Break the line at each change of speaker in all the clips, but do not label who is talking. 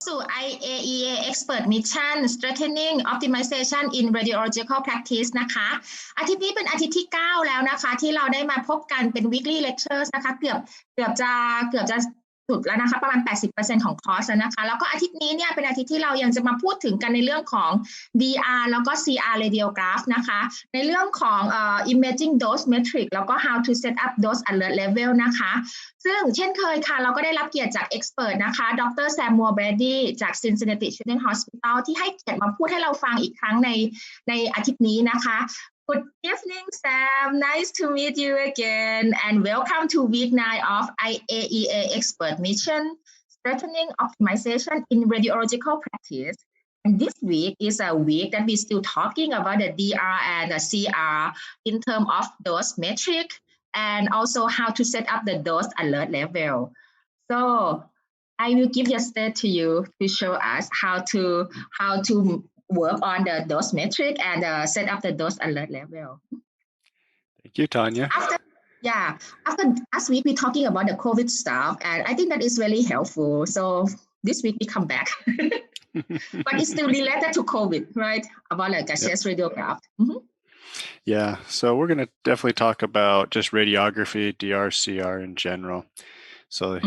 สู่ IAEA Expert Mission Strengthening Optimization in Radiological Practice นะคะอาทิตย์นี้เป็นอาทิตย์ที่9แล้วนะคะที่เราได้มาพบกันเป็น weekly lectures นะคะเกือบจะสุดแล้วนะคะประมาณ 80% ของคอร์สแล้วนะคะแล้วก็อาทิตย์นี้เนี่ยเป็นอาทิตย์ที่เรายังจะมาพูดถึงกันในเรื่องของ DR แล้วก็ CR radiograph นะคะในเรื่องของ imaging dose metric แล้วก็ how to set up dose alert level นะคะซึ่งเช่นเคยค่ะเราก็ได้รับเกียรติจาก expert นะคะดร. L Brady จาก Cincinnati Children's Hospital ที่ให้เกียรติมาพูดให้เราฟังอีกครั้งในอาทิตย์นี้นะคะ Good evening, Sam. Nice to meet you again, and welcome to week 9 of IAEA Expert Mission, Strengthening Optimization in Radiological Practice. And this week is a week that we're still talking about the DR and the CR in terms of dose metric and also how to set up the dose alert level. So I will give the stage to you to show us how to work on the dose metric and set up the dose alert level.
Thank you, Tanya.
After last week, we're talking about the COVID stuff, and I think that is really helpful. So this week we come back, but it's still related to COVID, right? About like a chest radiograph. Mm-hmm.
Yeah, so we're going to definitely talk about just radiography, DR, CR in general. So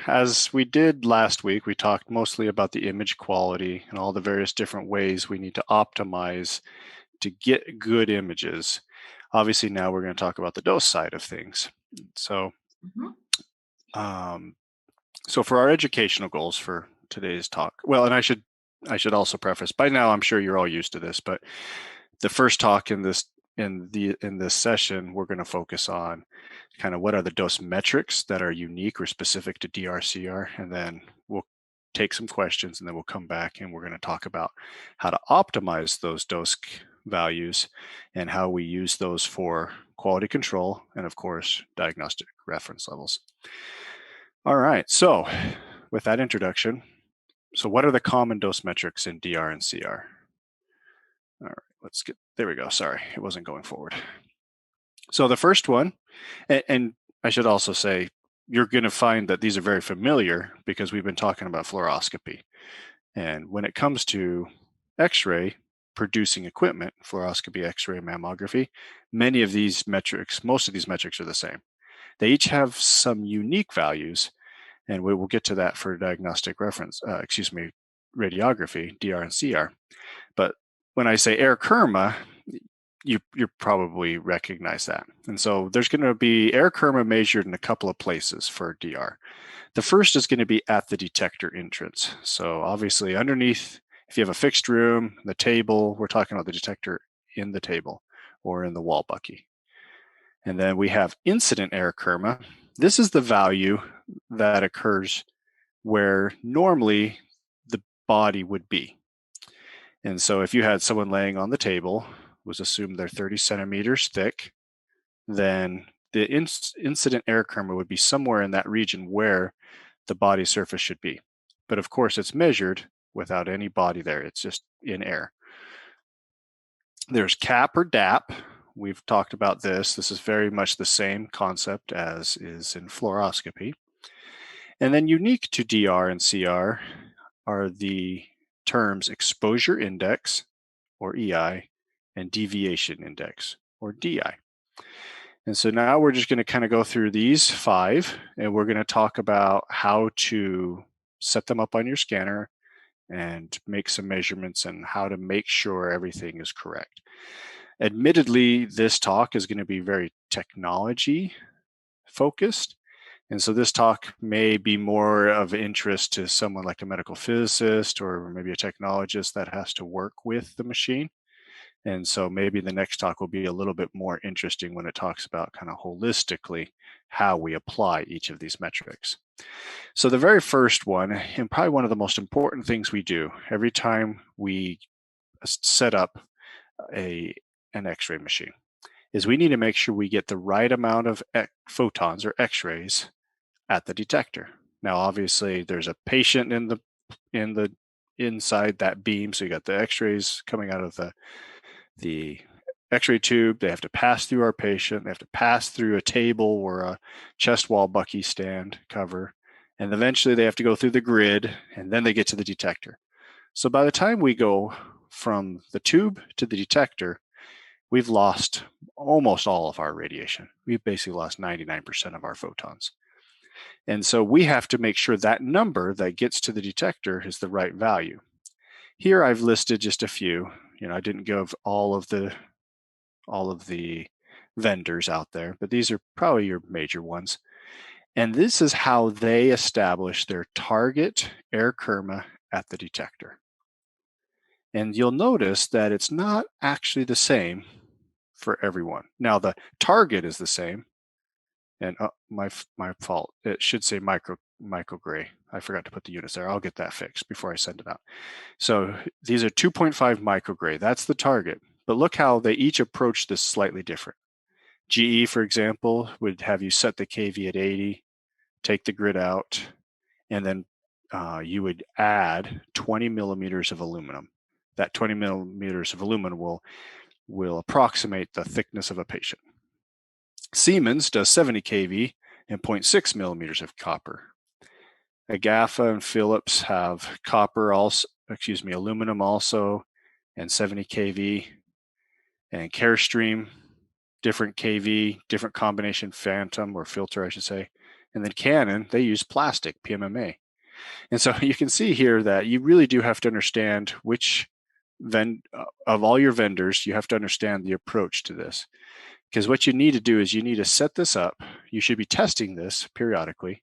as we did last week, we talked mostly about the image quality and all the various different ways we need to optimize to get good images. Obviously, now we're going to talk about the dose side of things. So, so for our educational goals for today's talk, well, and I should also preface, by now I'm sure you're all used to this, but the first talk in this session, we're going to focus on kind of what are the dose metrics that are unique or specific to DRCR, and then we'll take some questions, and then we'll come back and we're going to talk about how to optimize those dose values and how we use those for quality control and, of course, diagnostic reference levels. All right, so with that introduction, so what are the common dose metrics in DR and CR? All right, there we go. Sorry, it wasn't going forward. So the first one, and I should also say, you're going to find that these are very familiar because we've been talking about fluoroscopy. And when it comes to X-ray producing equipment, fluoroscopy, X-ray, mammography, most of these metrics are the same. They each have some unique values, and we will get to that for diagnostic reference, radiography, DR and CR. But when I say air kerma, you probably recognize that. And so there's going to be air kerma measured in a couple of places for DR. The first is going to be at the detector entrance. So obviously underneath, if you have a fixed room, the table, we're talking about the detector in the table or in the wall bucky. And then we have incident air kerma. This is the value that occurs where normally the body would be. And so if you had someone laying on the table, was assumed they're 30 centimeters thick, then the incident air kerma would be somewhere in that region where the body surface should be. But of course, it's measured without any body there. It's just in air. There's CAP or DAP. We've talked about this. This is very much the same concept as is in fluoroscopy. And then unique to DR and CR are the terms exposure index, or EI, and deviation index, or DI. And so now we're just going to kind of go through these 5, and we're going to talk about how to set them up on your scanner and make some measurements and how to make sure everything is correct. Admittedly, this talk is going to be very technology focused. And so this talk may be more of interest to someone like a medical physicist or maybe a technologist that has to work with the machine. And so maybe the next talk will be a little bit more interesting when it talks about kind of holistically how we apply each of these metrics. So the very first one, and probably one of the most important things we do every time we set up an X-ray machine, is we need to make sure we get the right amount of photons or X-rays at the detector. Now, obviously, there's a patient in the inside that beam, so you got the X-rays coming out of the X-ray tube. They have to pass through our patient. They have to pass through a table or a chest wall bucky stand cover, And eventually they have to go through the grid, and then they get to the detector. So by the time we go from the tube to the detector, we've lost almost all of our radiation. We've basically lost 99% of our photons. And so we have to make sure that number that gets to the detector is the right value. Here I've listed just a few. I didn't give all of the vendors out there, but these are probably your major ones. And this is how they establish their target air kerma at the detector. And you'll notice that it's not actually the same for everyone. Now the target is the same, and my fault. It should say microgray. I forgot to put the units there. I'll get that fixed before I send it out. So these are 2.5 microgray. That's the target. But look how they each approach this slightly different. GE, for example, would have you set the KV at 80, take the grid out, and then you would add 20 millimeters of aluminum. That 20 millimeters of aluminum will approximate the thickness of a patient. Siemens does 70 kV and 0.6 millimeters of copper. Agafa and Philips have aluminum also, and 70 kV. And Carestream, different kV, different combination phantom or filter, I should say. And then Canon, they use plastic, PMMA. And so you can see here that you really do have to understand which of all your vendors, you have to understand the approach to this. Because what you need to do is you need to set this up. You should be testing this periodically.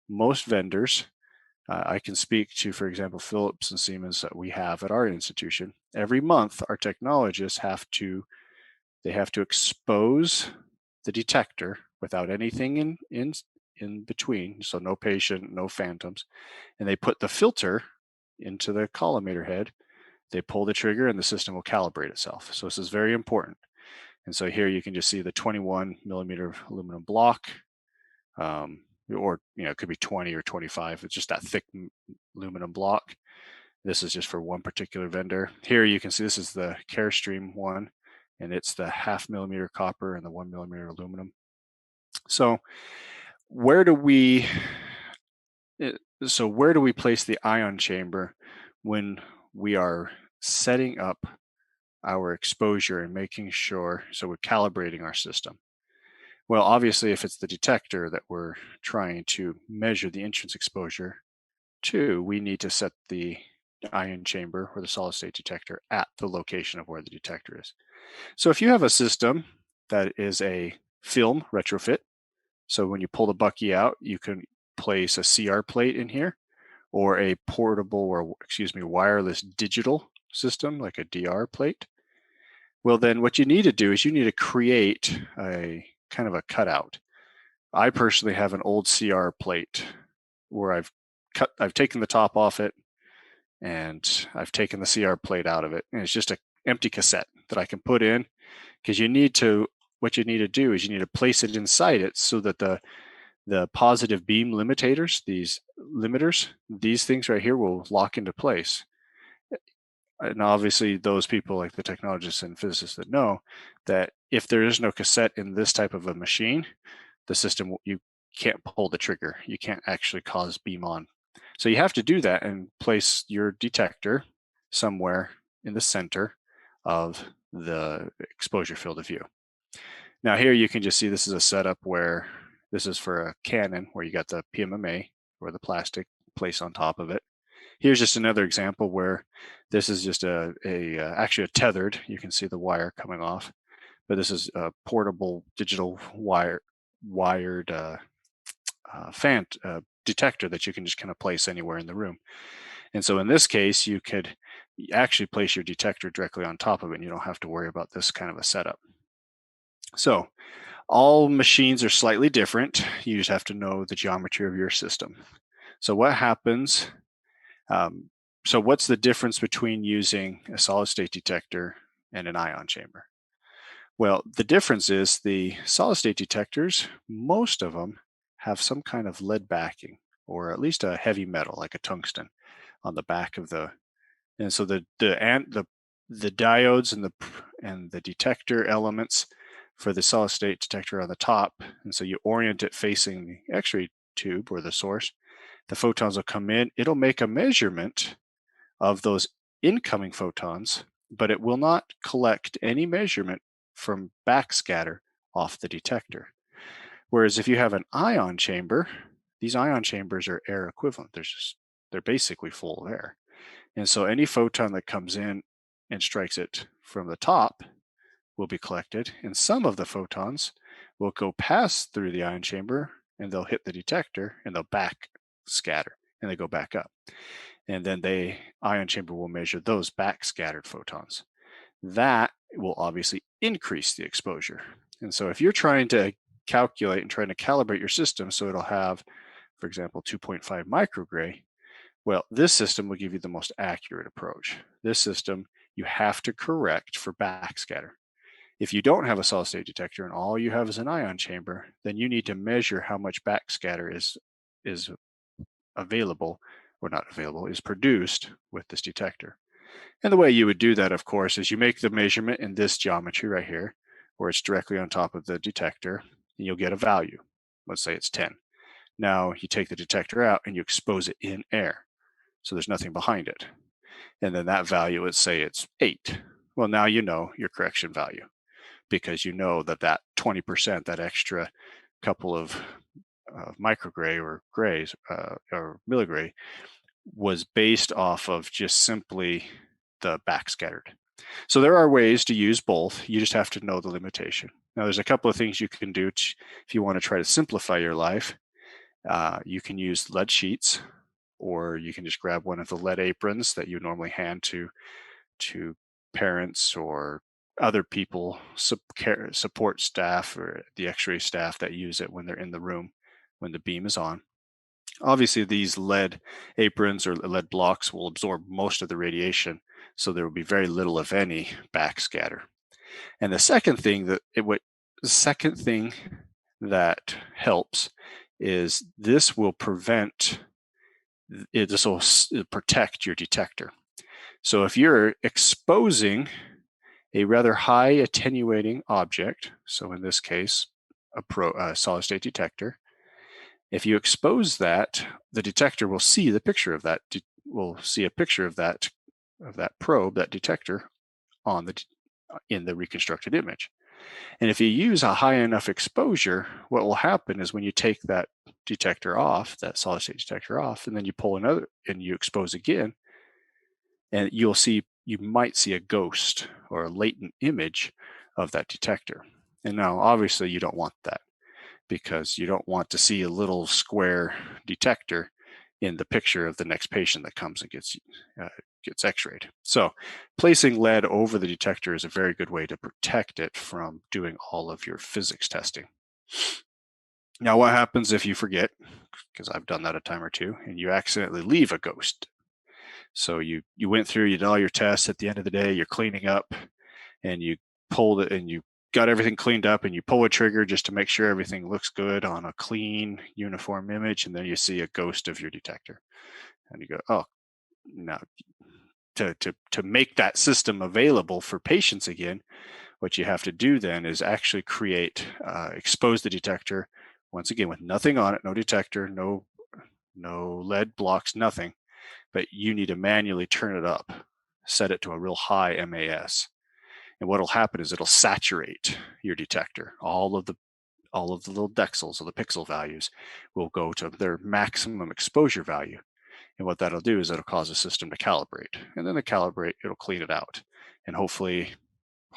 Most vendors, I can speak to, for example, Philips and Siemens that we have at our institution. Every month, our technologists have to expose the detector without anything in between, so no patient, no phantoms, and they put the filter into the collimator head. They pull the trigger and the system will calibrate itself. So this is very important. And so here you can just see the 21 millimeter aluminum block, or it could be 20 or 25. It's just that thick aluminum block. This is just for one particular vendor. Here you can see this is the Carestream one, and it's the 0.5 millimeter copper and the 1 millimeter aluminum. So where do we place the ion chamber when we are setting up our exposure and making sure, so we're calibrating our system? Well, obviously, if it's the detector that we're trying to measure the entrance exposure to, we need to set the ion chamber or the solid state detector at the location of where the detector is. So if you have a system that is a film retrofit, so when you pull the bucky out, you can place a CR plate in here, or a portable or wireless digital system like a DR plate. Well, then what you need to do is you need to create a kind of a cutout. I personally have an old CR plate where I've taken the top off it and I've taken the CR plate out of it, and it's just an empty cassette that I can put in, because what you need to do is you need to place it inside it so that the positive beam limitators, these limiters, these things right here will lock into place. And obviously those people like the technologists and physicists that know that if there is no cassette in this type of a machine, the system, you can't pull the trigger. You can't actually cause beam on. So you have to do that and place your detector somewhere in the center of the exposure field of view. Now here you can just see this is a setup where this is for a Canon, where you got the PMMA or the plastic placed on top of it. Here's just another example where this is just actually a tethered. You can see the wire coming off, but this is a portable digital wired detector that you can just kind of place anywhere in the room. And so in this case, you could actually place your detector directly on top of it, and you don't have to worry about this kind of a setup. So all machines are slightly different. You just have to know the geometry of your system. So what happens? So what's the difference between using a solid state detector and an ion chamber? Well, the difference is the solid state detectors, most of them have some kind of lead backing, or at least a heavy metal like a tungsten on the back of and so the diodes and the detector elements for the solid state detector on the top, and so you orient it facing the X-ray tube or the source, The photons will come in, it'll make a measurement of those incoming photons, but it will not collect any measurement from backscatter off the detector. Whereas if you have an ion chamber, these ion chambers are air equivalent. They're basically full of air. And so any photon that comes in and strikes it from the top will be collected, and some of the photons will go pass through the ion chamber and they'll hit the detector and they'll back scatter and they go back up. And then the ion chamber will measure those back scattered photons. That will obviously increase the exposure. And so if you're trying to calculate and trying to calibrate your system so it'll have, for example, 2.5 microgray, well, this system will give you the most accurate approach. This system, you have to correct for backscatter. If you don't have a solid state detector and all you have is an ion chamber, then you need to measure how much backscatter is available, or not available, is produced with this detector. And the way you would do that, of course, is you make the measurement in this geometry right here, where it's directly on top of the detector, and you'll get a value. Let's say it's 10. Now you take the detector out and you expose it in air. So there's nothing behind it. And then that value, let's say it's 8. Well, now you know your correction value because you know that 20%, that extra couple of microgray or grays or mellogray was based off of just simply the backscattered. So there are ways to use both. You just have to know the limitation. Now there's a couple of things you can do if you want to try to simplify your life. You can use lead sheets, or you can just grab one of the lead aprons that you normally hand to parents or other people, support staff or the x-ray staff that use it when they're in the room when the beam is on. Obviously, these lead aprons or lead blocks will absorb most of the radiation, so there will be very little, if any, backscatter. And the second thing that helps is this will protect your detector. So if you're exposing a rather high attenuating object, so in this case, a solid state detector, if you expose that, the detector will see the picture of that. Will see a picture of that probe, that detector, in the reconstructed image. And if you use a high enough exposure, what will happen is when you take that detector off, that solid state detector off, and then you pull another and you expose again, and you might see a ghost or a latent image of that detector. And now, obviously, you don't want that because you don't want to see a little square detector in the picture of the next patient that comes and gets x-rayed. So placing lead over the detector is a very good way to protect it from doing all of your physics testing. Now, what happens if you forget, because I've done that a time or two, and you accidentally leave a ghost? So you went through, you did all your tests, at the end of the day, you're cleaning up, and you pulled it, and you got everything cleaned up, and you pull a trigger just to make sure everything looks good on a clean, uniform image, and then you see a ghost of your detector. And you go, oh, now to make that system available for patients again, what you have to do then is actually expose the detector, once again, with nothing on it, no detector, no lead blocks, nothing, but you need to manually turn it up, set it to a real high MAS. And what'll happen is it'll saturate your detector. All of the little dexels or the pixel values will go to their maximum exposure value. And what that'll do is it'll cause the system to calibrate. And then it'll clean it out. And hopefully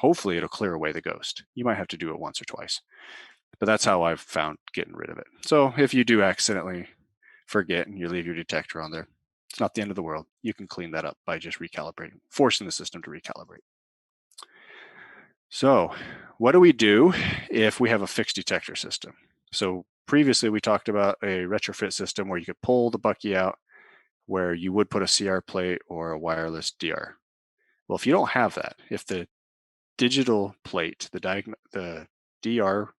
it'll clear away the ghost. You might have to do it once or twice. But that's how I've found getting rid of it. So if you do accidentally forget and you leave your detector on there, it's not the end of the world. You can clean that up by just recalibrating, forcing the system to recalibrate. So what do we do if we have a fixed detector system? So previously we talked about a retrofit system where you could pull the bucky out, where you would put a CR plate or a wireless DR. Well, if you don't have that, if the digital plate, the DR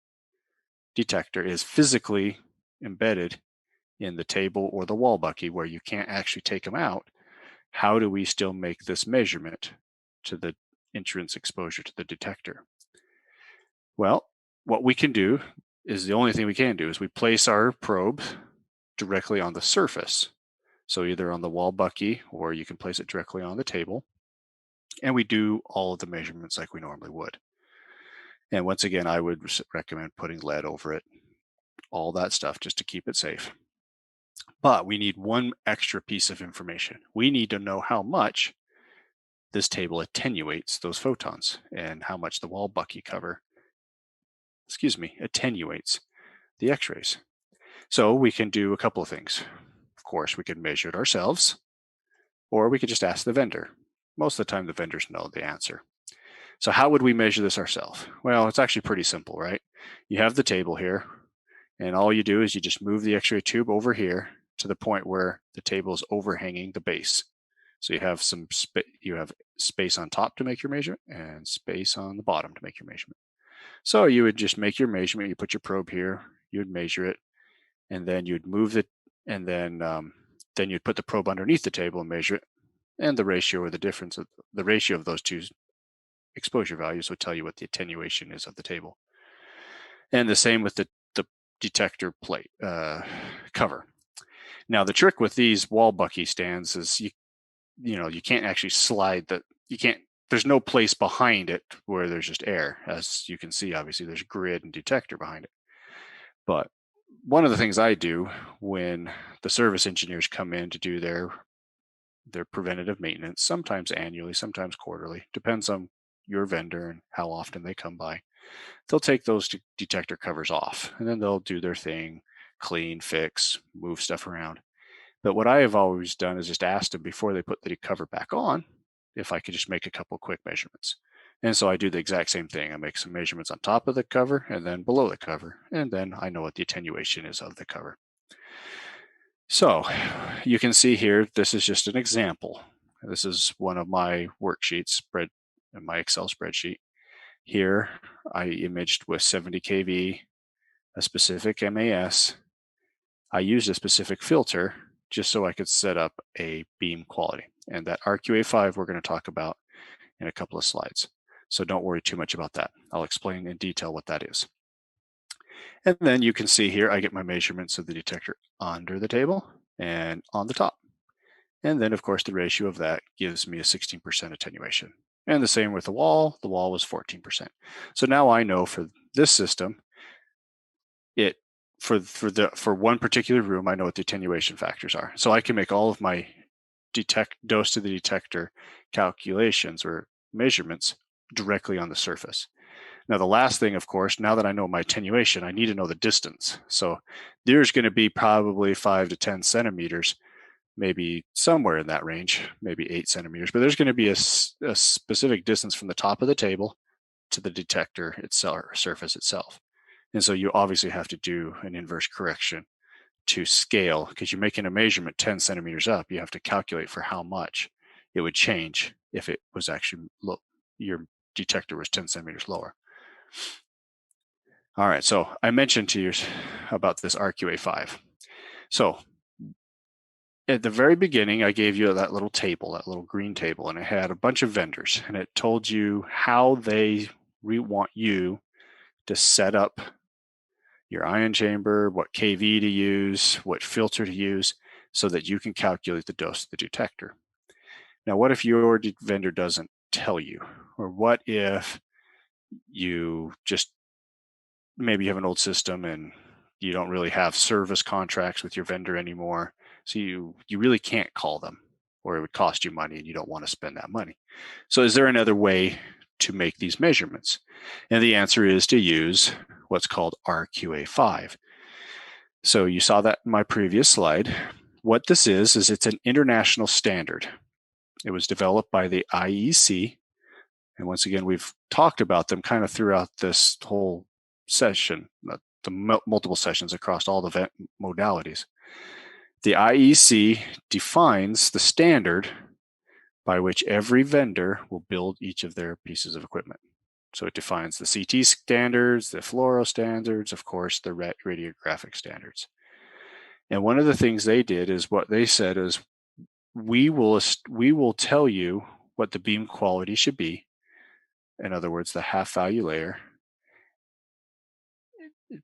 detector is physically embedded in the table or the wall bucky where you can't actually take them out, how do we still make this measurement to the entrance exposure to the detector? Well, what we can do is the only thing we can do is we place our probe directly on the surface. So either on the wall bucky, or you can place it directly on the table. And we do all of the measurements like we normally would. And once again, I would recommend putting lead over it, all that stuff, just to keep it safe. But we need one extra piece of information. We need to know how much this table attenuates those photons and how much the wall bucky cover, attenuates the X-rays. So we can do a couple of things. Of course, we can measure it ourselves, or we could just ask the vendor. Most of the time, the vendors know the answer. So how would we measure this ourselves? Well, it's actually pretty simple, right? You have the table here, and all you do is you just move the X-ray tube over here to the point where the table is overhanging the base. So you have space on top to make your measurement and space on the bottom to make your measurement. So you would just make your measurement. You put your probe here. You would measure it, and then you'd move it, and then you'd put the probe underneath the table and measure it. And the ratio, or the difference of the ratio of those two exposure values, would tell you what the attenuation is of the table. And the same with the detector plate cover. Now the trick with these wall bucky stands is you can't actually slide that. There's no place behind it where there's just air. As you can see, obviously there's grid and detector behind it. But one of the things I do when the service engineers come in to do their preventative maintenance, sometimes annually, sometimes quarterly, depends on your vendor and how often they come by, they'll take those detector covers off, and then they'll do their thing, clean, fix, move stuff around. But what I have always done is just asked them before they put the cover back on if I could just make a couple quick measurements. And so I do the exact same thing. I make some measurements on top of the cover and then below the cover, and then I know what the attenuation is of the cover. So you can see here, this is just an example. This is one of my worksheets, in my Excel spreadsheet. Here, I imaged with 70 kV, a specific MAS. I used a specific filter just so I could set up a beam quality. And that RQA5 we're going to talk about in a couple of slides. So don't worry too much about that. I'll explain in detail what that is. And then you can see here, I get my measurements of the detector under the table and on the top. And then of course the ratio of that gives me a 16% attenuation. And the same with the wall was 14%. So now I know for this system, for one particular room, I know what the attenuation factors are. So I can make all of my dose to the detector calculations or measurements directly on the surface. Now, the last thing, of course, now that I know my attenuation, I need to know the distance. So there's going to be probably 5 to 10 centimeters, maybe somewhere in that range, maybe 8 centimeters, but there's going to be a specific distance from the top of the table to the detector itself, or surface itself. And so you obviously have to do an inverse correction to scale, because you're making a measurement 10 centimeters up. You have to calculate for how much it would change if it was actually your detector was 10 centimeters lower. All right, so I mentioned to you about this RQA5. So at the very beginning, I gave you that little table, that little green table, and it had a bunch of vendors, and it told you how they want you to set up your ion chamber, what kV to use, what filter to use, so that you can calculate the dose of the detector. Now, what if your vendor doesn't tell you? Or what if you just, maybe you have an old system and you don't really have service contracts with your vendor anymore, so you really can't call them, or it would cost you money and you don't want to spend that money. So is there another way to make these measurements? And the answer is to use what's called RQA5. So you saw that in my previous slide. What this is it's an international standard. It was developed by the IEC. And once again, we've talked about them kind of throughout this whole session, the multiple sessions across all the modalities. The IEC defines the standard by which every vendor will build each of their pieces of equipment. So it defines the CT standards, the fluoro standards, of course, the radiographic standards. And one of the things they did is what they said is, we will tell you what the beam quality should be. In other words, the half value layer,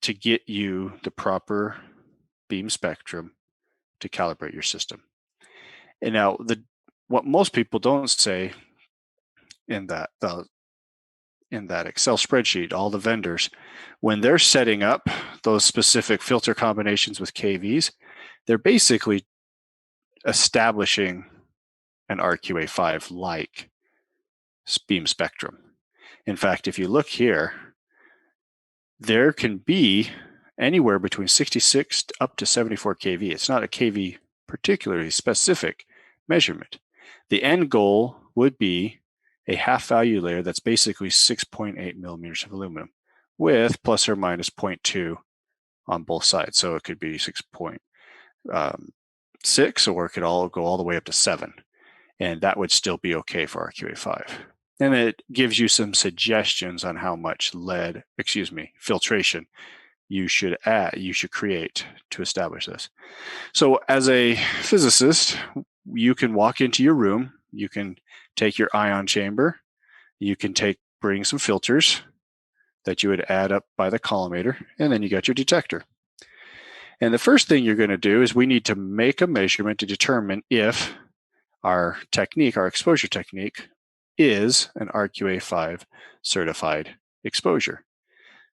to get you the proper beam spectrum to calibrate your system. And now what most people don't say in that Excel spreadsheet, all the vendors, when they're setting up those specific filter combinations with KVs, they're basically establishing an RQA5 like beam spectrum. In fact, if you look here, there can be anywhere between 66 up to 74 kV. It's not a kV particularly specific measurement. The end goal would be a half value layer that's basically 6.8 millimeters of aluminum with plus or minus 0.2 on both sides. So it could be 6.6 or it could all go all the way up to 7. And that would still be okay for RQA5. And it gives you some suggestions on how much filtration you should create to establish this. So as a physicist, you can walk into your room, you can take your ion chamber, you can bring some filters that you would add up by the collimator, and then you got your detector. And the first thing you're going to do is we need to make a measurement to determine if our exposure technique, is an RQA5 certified exposure.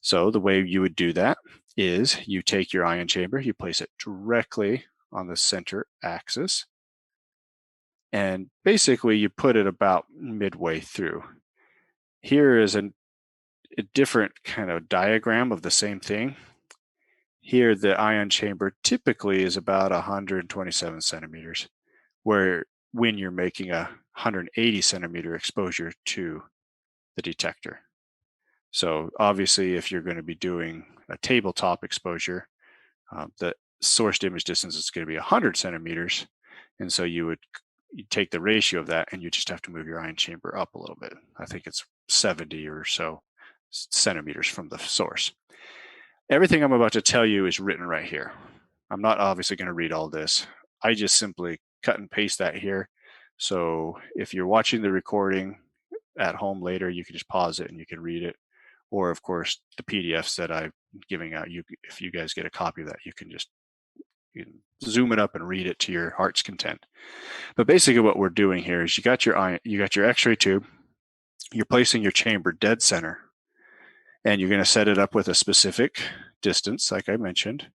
So the way you would do that is you take your ion chamber, you place it directly on the center axis, and basically you put it about midway through. Here is a different kind of diagram of the same thing. Here the ion chamber typically is about 127 centimeters, where when you're making a 180 centimeter exposure to the detector. So obviously, if you're going to be doing a tabletop exposure, the source to image distance is going to be 100 centimeters. And so you take the ratio of that and you just have to move your ion chamber up a little bit. I think it's 70 or so centimeters from the source. Everything I'm about to tell you is written right here. I'm not obviously going to read all this. I just simply cut and paste that here. So if you're watching the recording at home later, you can just pause it and you can read it. Or of course, the PDFs that I'm giving out, if you guys get a copy of that, you can zoom it up and read it to your heart's content. But basically what we're doing here is you got your X-ray tube, you're placing your chamber dead center, and you're going to set it up with a specific distance, like I mentioned.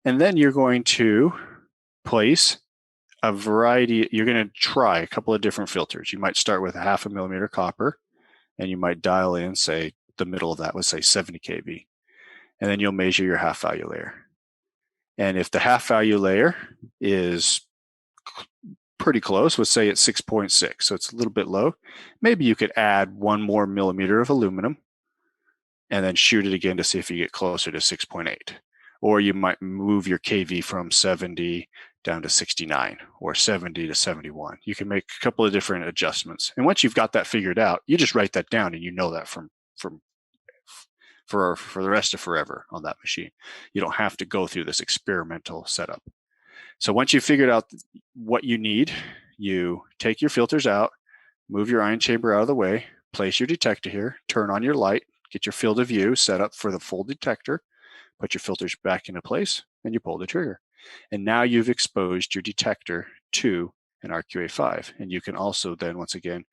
And then you're going to place a variety, you're going to try a couple of different filters. You might start with a 0.5 millimeter copper, and you might dial in, say, the middle of that was, say, 70 kV. And then you'll measure your half value layer. And if the half value layer is pretty close, let's say it's 6.6, so it's a little bit low, maybe you could add 1 more millimeter of aluminum and then shoot it again to see if you get closer to 6.8. Or you might move your KV from 70 down to 69 or 70 to 71. You can make a couple of different adjustments. And once you've got that figured out, you just write that down and you know that for the rest of forever on that machine. You don't have to go through this experimental setup. So once you've figured out what you need, you take your filters out, move your ion chamber out of the way, place your detector here, turn on your light, get your field of view set up for the full detector, put your filters back into place, and you pull the trigger. And now you've exposed your detector to an RQA5. And you can also then, once again,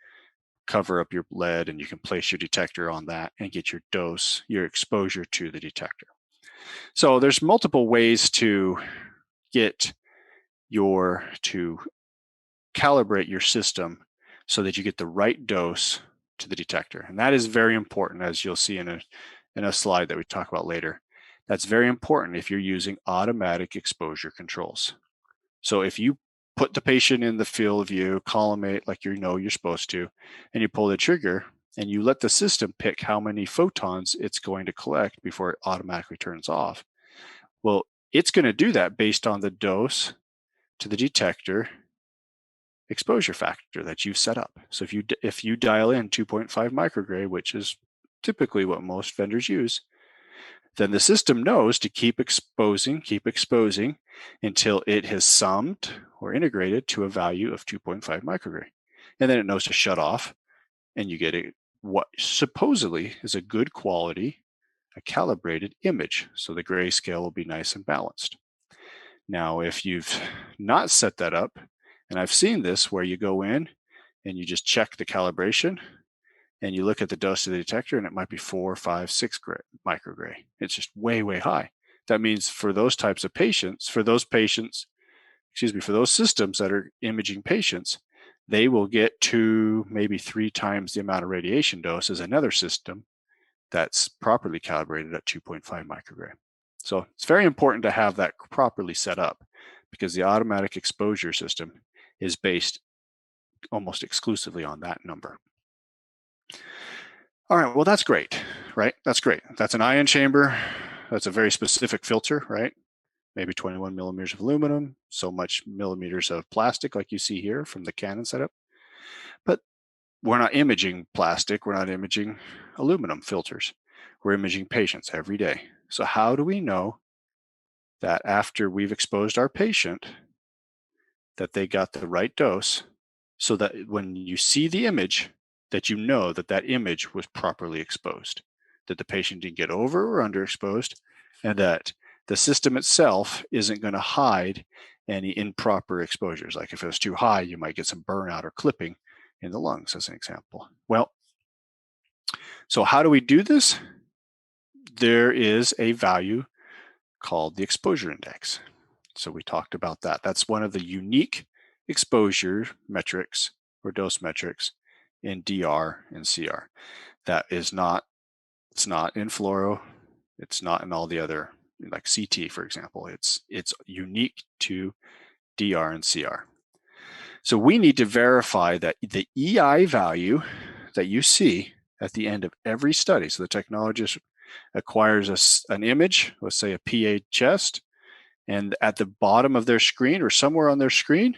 cover up your lead and you can place your detector on that and get your dose, your exposure to the detector. So there's multiple ways to calibrate your system so that you get the right dose to the detector. And that is very important, as you'll see in a slide that we talk about later. That's very important if you're using automatic exposure controls. So if you put the patient in the field of view, collimate like you're supposed to, and you pull the trigger and you let the system pick how many photons it's going to collect before it automatically turns off. Well, it's going to do that based on the dose to the detector exposure factor that you've set up. So if you dial in 2.5 microgray, which is typically what most vendors use, then the system knows to keep exposing until it has summed or integrated to a value of 2.5 microgray. And then it knows to shut off, and you get what supposedly is a good quality, a calibrated image. So the grayscale will be nice and balanced. Now, if you've not set that up, and I've seen this where you go in and you just check the calibration and you look at the dose of the detector and it might be 4, 5, 6 microgray. It's just way, way high. That means for those types of patients, for those systems that are imaging patients, they will get 2, maybe 3 times the amount of radiation dose as another system that's properly calibrated at 2.5 microgram. So it's very important to have that properly set up because the automatic exposure system is based almost exclusively on that number. All right, well, that's great, right? That's great. That's an ion chamber. That's a very specific filter, right? Maybe 21 millimeters of aluminum, so much millimeters of plastic like you see here from the Canon setup. But we're not imaging plastic, we're not imaging aluminum filters. We're imaging patients every day. So how do we know that after we've exposed our patient that they got the right dose so that when you see the image, that you know that that image was properly exposed, that the patient didn't get over or underexposed, and that the system itself isn't going to hide any improper exposures. Like if it was too high, you might get some burnout or clipping in the lungs, as an example. Well, so how do we do this? There is a value called the exposure index. So we talked about that. That's one of the unique exposure metrics or dose metrics in DR and CR. That is not, it's not in fluoro, it's not in all the other, like CT, for example. It's unique to DR and CR. So we need to verify that the EI value that you see at the end of every study, so the technologist acquires an image, let's say a PA chest, and at the bottom of their screen or somewhere on their screen,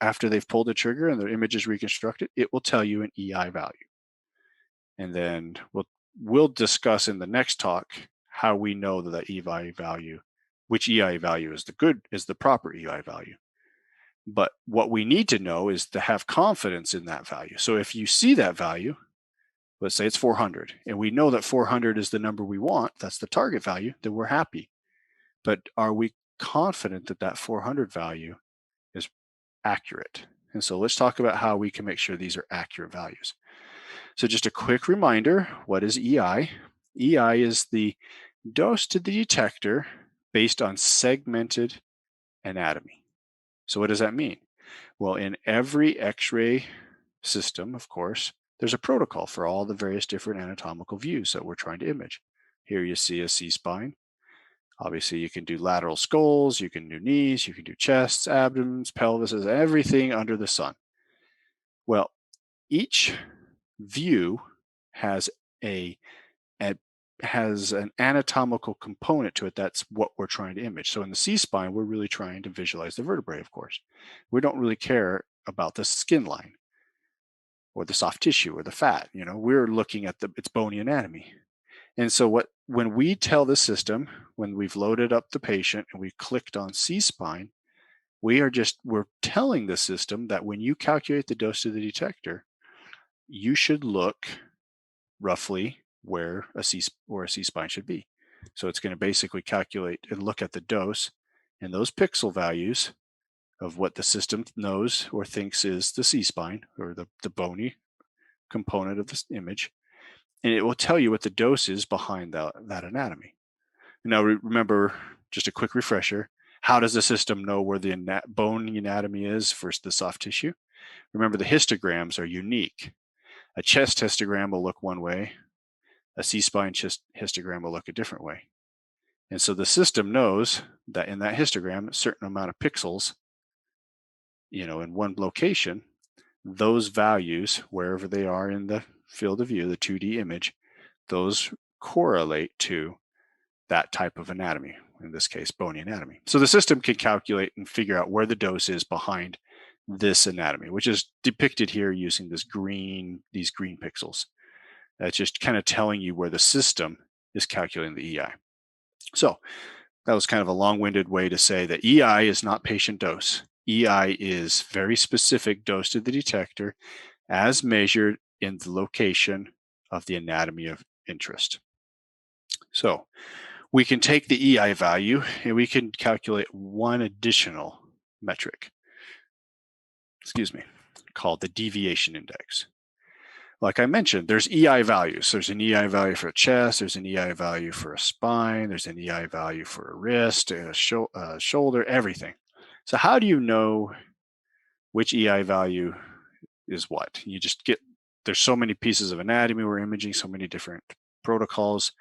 after they've pulled the trigger and their image is reconstructed, it will tell you an EI value. And then we'll discuss in the next talk how we know that EI value, which EI value is the proper EI value. But what we need to know is to have confidence in that value. So if you see that value, let's say it's 400, and we know that 400 is the number we want, that's the target value, then we're happy. But are we confident that that 400 value is accurate? And so let's talk about how we can make sure these are accurate values. So just a quick reminder, what is EI? EI is the dose to the detector based on segmented anatomy. So what does that mean? Well, in every X-ray system, of course, there's a protocol for all the various different anatomical views that we're trying to image. Here you see a C-spine. Obviously, you can do lateral skulls, you can do knees, you can do chests, abdomens, pelvises, everything under the sun. Well, each view has an anatomical component to it. That's what we're trying to image. So in the C-spine, we're really trying to visualize the vertebrae, of course. We don't really care about the skin line or the soft tissue or the fat. We're looking at its bony anatomy. And so when we tell the system, when we've loaded up the patient and we've clicked on C-spine, we're telling the system that when you calculate the dose of the detector, you should look roughly where a C-spine should be. So it's going to basically calculate and look at the dose and those pixel values of what the system knows or thinks is the C-spine or the bony component of this image. And it will tell you what the dose is behind that anatomy. Now, remember, just a quick refresher, how does the system know where the bone anatomy is versus the soft tissue? Remember, the histograms are unique. A chest histogram will look one way. A C-spine histogram will look a different way. And so the system knows that in that histogram, a certain amount of pixels, in one location, those values, wherever they are in the field of view, the 2D image, those correlate to that type of anatomy, in this case, bony anatomy. So the system can calculate and figure out where the dose is behind this anatomy, which is depicted here using these green pixels. That's just kind of telling you where the system is calculating the EI. So that was kind of a long-winded way to say that EI is not patient dose. EI is very specific dose to the detector as measured in the location of the anatomy of interest. So we can take the EI value and we can calculate one additional metric, called the deviation index. Like I mentioned, there's EI values. There's an EI value for a chest, there's an EI value for a spine, there's an EI value for a wrist, a shoulder, everything. So how do you know which EI value is what? You just get, there's so many pieces of anatomy we're imaging, so many different protocols,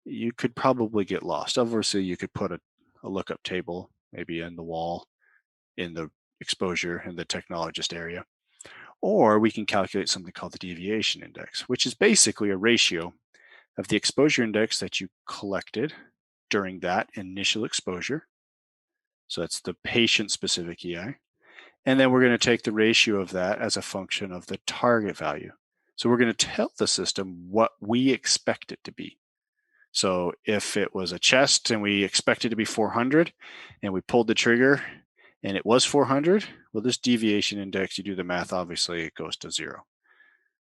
you could probably get lost. Obviously, you could put a lookup table maybe in the wall in the exposure in the technologist area. Or we can calculate something called the deviation index, which is basically a ratio of the exposure index that you collected during that initial exposure. So that's the patient-specific EI. And then we're going to take the ratio of that as a function of the target value. So we're going to tell the system what we expect it to be. So if it was a chest and we expect it to be 400 and we pulled the trigger and it was 400, well, this deviation index, you do the math, obviously it goes to 0.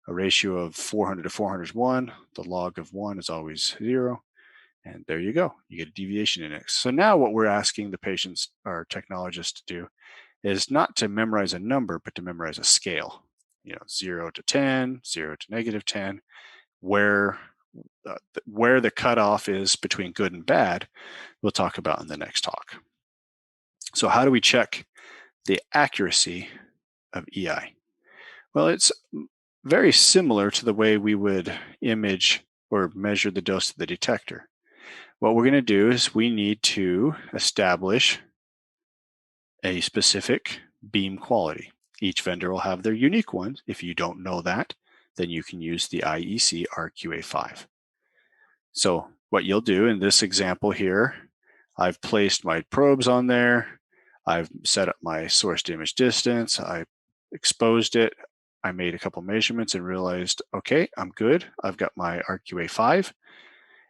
A ratio of 400 to 400 is 1. The log of 1 is always 0. And there you go. You get a deviation index. So now what we're asking the patients or technologists to do is not to memorize a number, but to memorize a scale. 0 to 10, 0 to -10, where the cutoff is between good and bad, we'll talk about in the next talk. So how do we check the accuracy of EI? Well, it's very similar to the way we would image or measure the dose of the detector. What we're going to do is we need to establish a specific beam quality. Each vendor will have their unique ones. If you don't know that, then you can use the IEC RQA5. So what you'll do in this example here, I've placed my probes on there. I've set up my source to image distance. I exposed it. I made a couple measurements and realized, okay, I'm good. I've got my RQA5.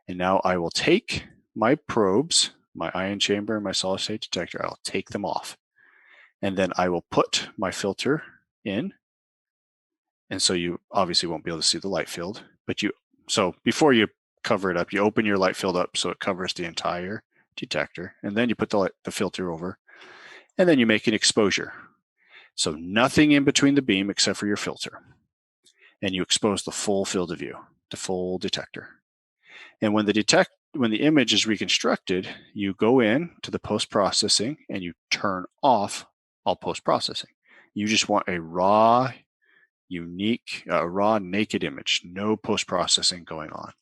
And now I will take my probes, my ion chamber and my solid state detector, I'll take them off. And then I will put my filter in. And so you obviously won't be able to see the light field, but so before you cover it up, you open your light field up so it covers the entire detector. And then you put the filter over, and then you make an exposure. So nothing in between the beam except for your filter. And you expose the full field of view, the full detector. And when the image is reconstructed, you go in to the post-processing and you turn off all post-processing. You just want a raw, naked image, no post-processing going on.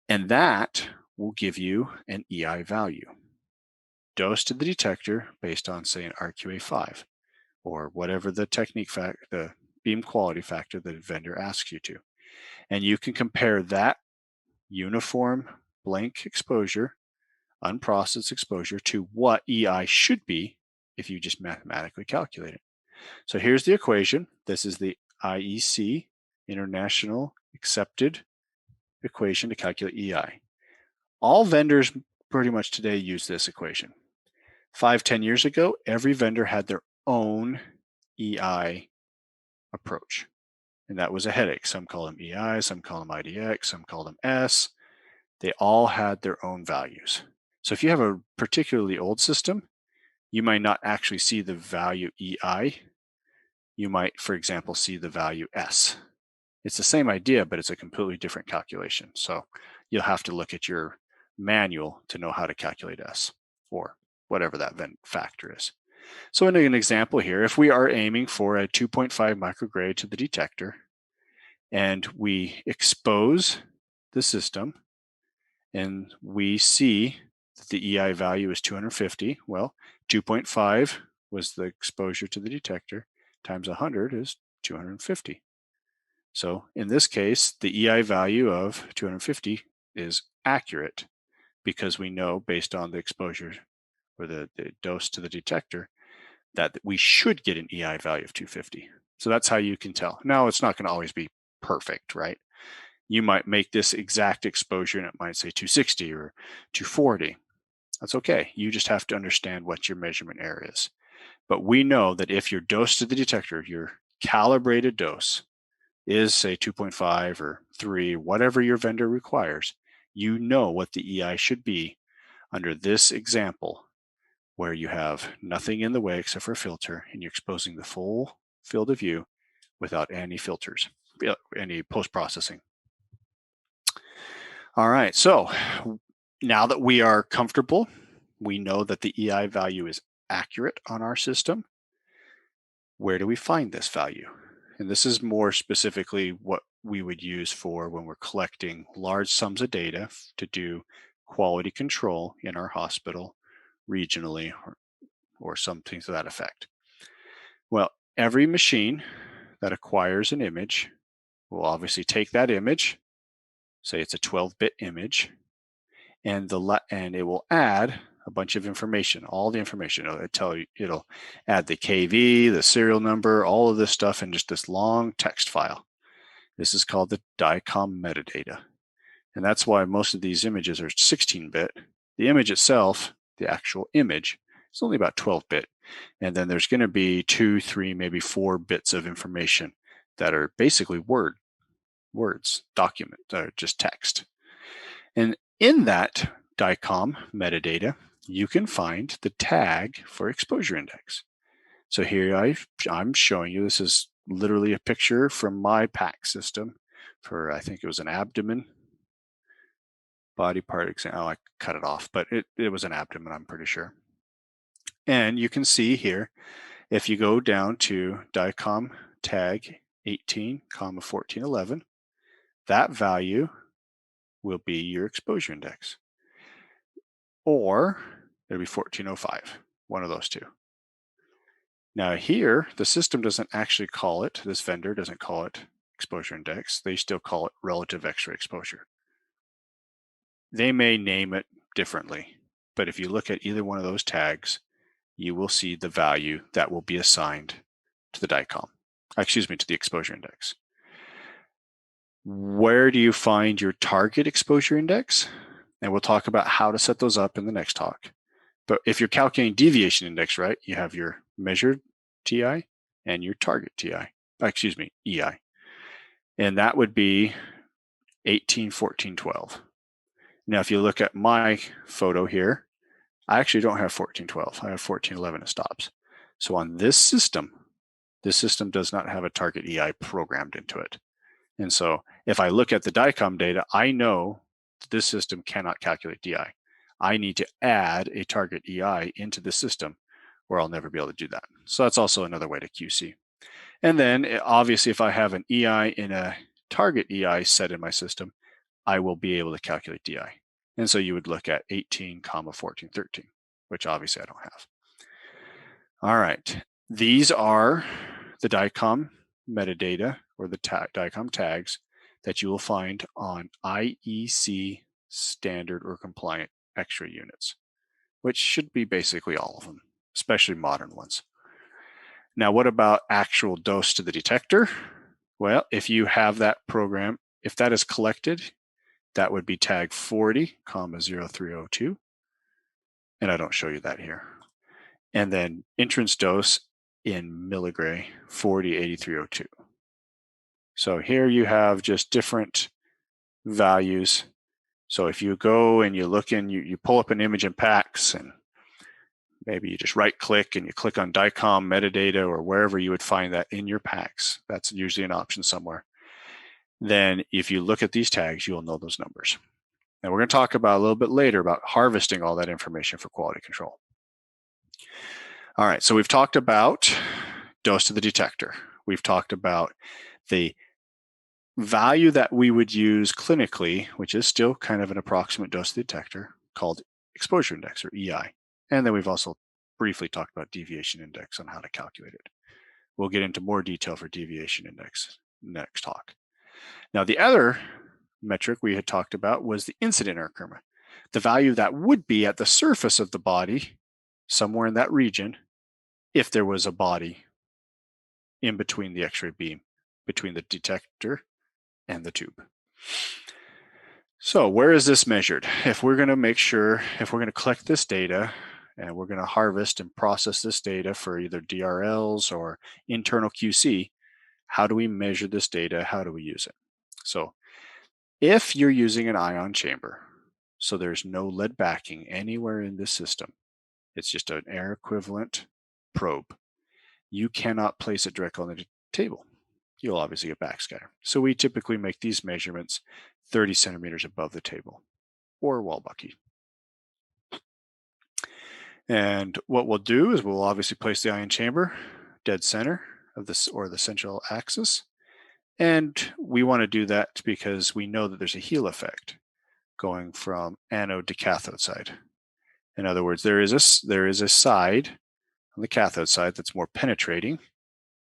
And that will give you an EI value. Dose to the detector based on, say, an RQA5 or whatever the the beam quality factor that a vendor asks you to. And you can compare that uniform blank exposure, unprocessed exposure, to what EI should be if you just mathematically calculate it. So here's the equation. This is the IEC, International Accepted Equation to calculate EI. All vendors pretty much today use this equation. 5-10 years ago, every vendor had their own EI approach. And that was a headache. Some call them EI, some call them IDX, some call them S. They all had their own values. So if you have a particularly old system, you might not actually see the value EI. You might, for example, see the value S. It's the same idea, but it's a completely different calculation. So you'll have to look at your manual to know how to calculate S, or whatever that factor is. So in an example here, if we are aiming for a 2.5 micrograde to the detector, and we expose the system, and we see that the EI value is 250, well, 2.5 was the exposure to the detector, times 100 is 250. So in this case, the EI value of 250 is accurate because we know based on the exposure or the dose to the detector that we should get an EI value of 250. So that's how you can tell. Now, it's not going to always be perfect, right? You might make this exact exposure and it might say 260 or 240. That's okay. You just have to understand what your measurement error is. But we know that if your dose to the detector, your calibrated dose, is say 2.5 or 3, whatever your vendor requires, you know what the EI should be under this example, where you have nothing in the way except for a filter, and you're exposing the full field of view without any filters, any post-processing. All right, so now that we are comfortable, we know that the EI value is accurate on our system. Where do we find this value? And this is more specifically what we would use for when we're collecting large sums of data to do quality control in our hospital regionally or something to that effect. Well, every machine that acquires an image will obviously take that image, say it's a 12-bit image, and it will add a bunch of information, all the information. It'll add the KV, the serial number, all of this stuff in just this long text file. This is called the DICOM metadata. And that's why most of these images are 16-bit. The image itself, the actual image, is only about 12-bit. And then there's going to be 2, 3, maybe 4 bits of information that are basically words, document, just text. And in that DICOM metadata, you can find the tag for exposure index. So here I'm showing you, this is literally a picture from my PAC system for, I think it was an abdomen body part exam. Oh, I cut it off, but it was an abdomen, I'm pretty sure. And you can see here, if you go down to DICOM tag 18, 1411, that value will be your exposure index. Or it'll be 1405, one of those two. Now here, the system doesn't actually call it, this vendor doesn't call it exposure index. They still call it relative X-ray exposure. They may name it differently, but if you look at either one of those tags, you will see the value that will be assigned to the DICOM, to the exposure index. Where do you find your target exposure index? And we'll talk about how to set those up in the next talk. But if you're calculating deviation index, right, you have your measured TI and your target EI. And that would be 18, 14, 12. Now, if you look at my photo here, I actually don't have 14, 12. I have 14, 11, it stops. So on this system does not have a target EI programmed into it. And so if I look at the DICOM data, I know this system cannot calculate DI. I need to add a target EI into the system, or I'll never be able to do that. So that's also another way to QC. And then obviously if I have an EI in a target EI set in my system, I will be able to calculate DI. And so you would look at 18, 14, 13, which obviously I don't have. All right, these are the DICOM metadata or the DICOM tags that you will find on IEC standard or compliant X-ray units, which should be basically all of them, especially modern ones. Now, what about actual dose to the detector? Well, if you have that program, if that is collected, that would be tag 40, 0302. And I don't show you that here. And then entrance dose in milligray 408302. So here you have just different values. So if you go and you look in, you pull up an image in PACS, and maybe you just right click and you click on DICOM metadata or wherever you would find that in your PACS. That's usually an option somewhere. Then if you look at these tags, you'll know those numbers. Now we're going to talk about a little bit later about harvesting all that information for quality control. All right, so we've talked about dose to the detector. We've talked about the value that we would use clinically, which is still kind of an approximate dose to the detector, called exposure index or EI. And then we've also briefly talked about deviation index on how to calculate it. We'll get into more detail for deviation index next talk. Now, the other metric we had talked about was the incident error curve, the value that would be at the surface of the body, somewhere in that region, if there was a body in between the X-ray beam, between the detector and the tube. So where is this measured? If we're going to make sure, if we're going to collect this data and we're going to harvest and process this data for either DRLs or internal QC, how do we measure this data? How do we use it? So If you're using an ion chamber, so there's no lead backing anywhere in this system, it's just an air equivalent probe, you cannot place it directly on the table. You'll obviously get backscatter. So we typically make these measurements 30 centimeters above the table or wall bucky. And what we'll do is we'll obviously place the ion chamber dead center of this, or the central axis. And we want to do that because we know that there's a heel effect going from anode to cathode side. In other words, there is a side on the cathode side that's more penetrating,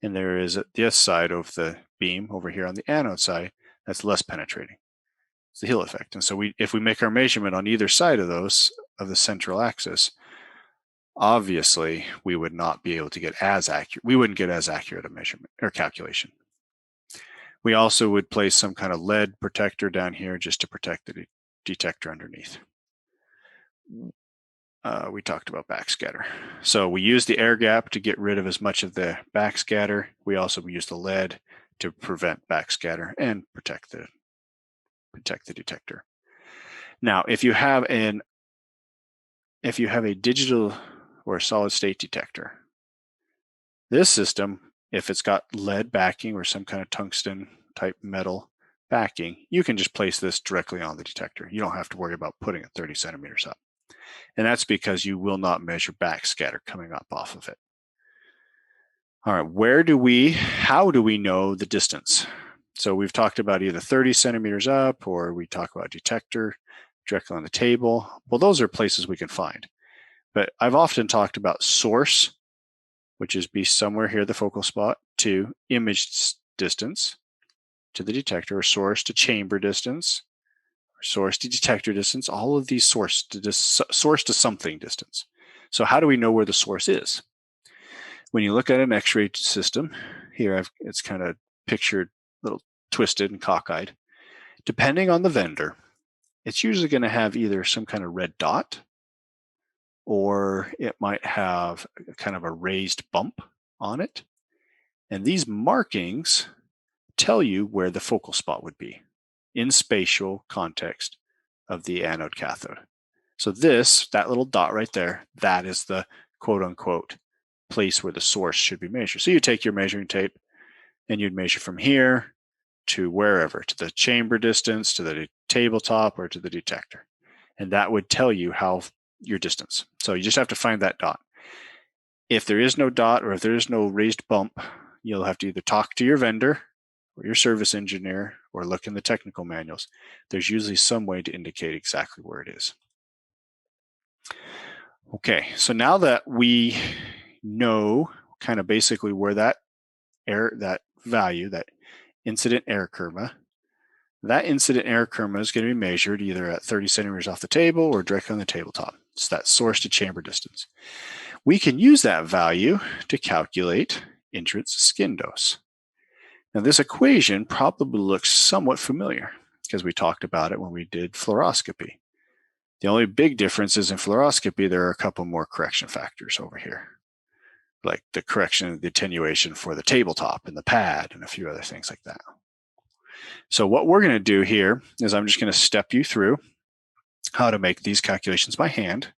and there is this side of the beam over here on the anode side that's less penetrating. It's the heel effect. And so if we make our measurement on either side of those, of the central axis, obviously we would not be able to get as accurate. We wouldn't get as accurate a measurement or calculation. We also would place some kind of lead protector down here just to protect the detector underneath. We talked about backscatter. So we use the air gap to get rid of as much of the backscatter. We also use the lead to prevent backscatter and protect the detector. Now, if you have a digital or a solid state detector, this system, if it's got lead backing or some kind of tungsten type metal backing, you can just place this directly on the detector. You don't have to worry about putting it 30 centimeters up. And that's because you will not measure backscatter coming up off of it. All right, how do we know the distance? So we've talked about either 30 centimeters up, or we talk about detector directly on the table. Well, those are places we can find. But I've often talked about source, which is be somewhere here, the focal spot, to image distance to the detector, or source to chamber distance, or source to detector distance, all of these source to something distance. So how do we know where the source is? When you look at an X-ray system, here it's kind of pictured a little twisted and cockeyed. Depending on the vendor, it's usually going to have either some kind of red dot, or it might have kind of a raised bump on it. And these markings tell you where the focal spot would be in spatial context of the anode cathode. So that little dot right there, that is the quote unquote place where the source should be measured. So you take your measuring tape and you'd measure from here to wherever, to the chamber distance, to the tabletop, or to the detector. And that would tell you your distance. So you just have to find that dot. If there is no dot, or if there is no raised bump, you'll have to either talk to your vendor or your service engineer, or look in the technical manuals. There's usually some way to indicate exactly where it is. Okay, so now that we know kind of basically where that value, that incident error curve is going to be measured either at 30 centimeters off the table or directly on the tabletop. It's that source to chamber distance. We can use that value to calculate entrance skin dose. Now, this equation probably looks somewhat familiar because we talked about it when we did fluoroscopy. The only big difference is in fluoroscopy, there are a couple more correction factors over here, like the correction, the attenuation for the tabletop and the pad and a few other things like that. So what we're going to do here is I'm just going to step you through how to make these calculations by hand.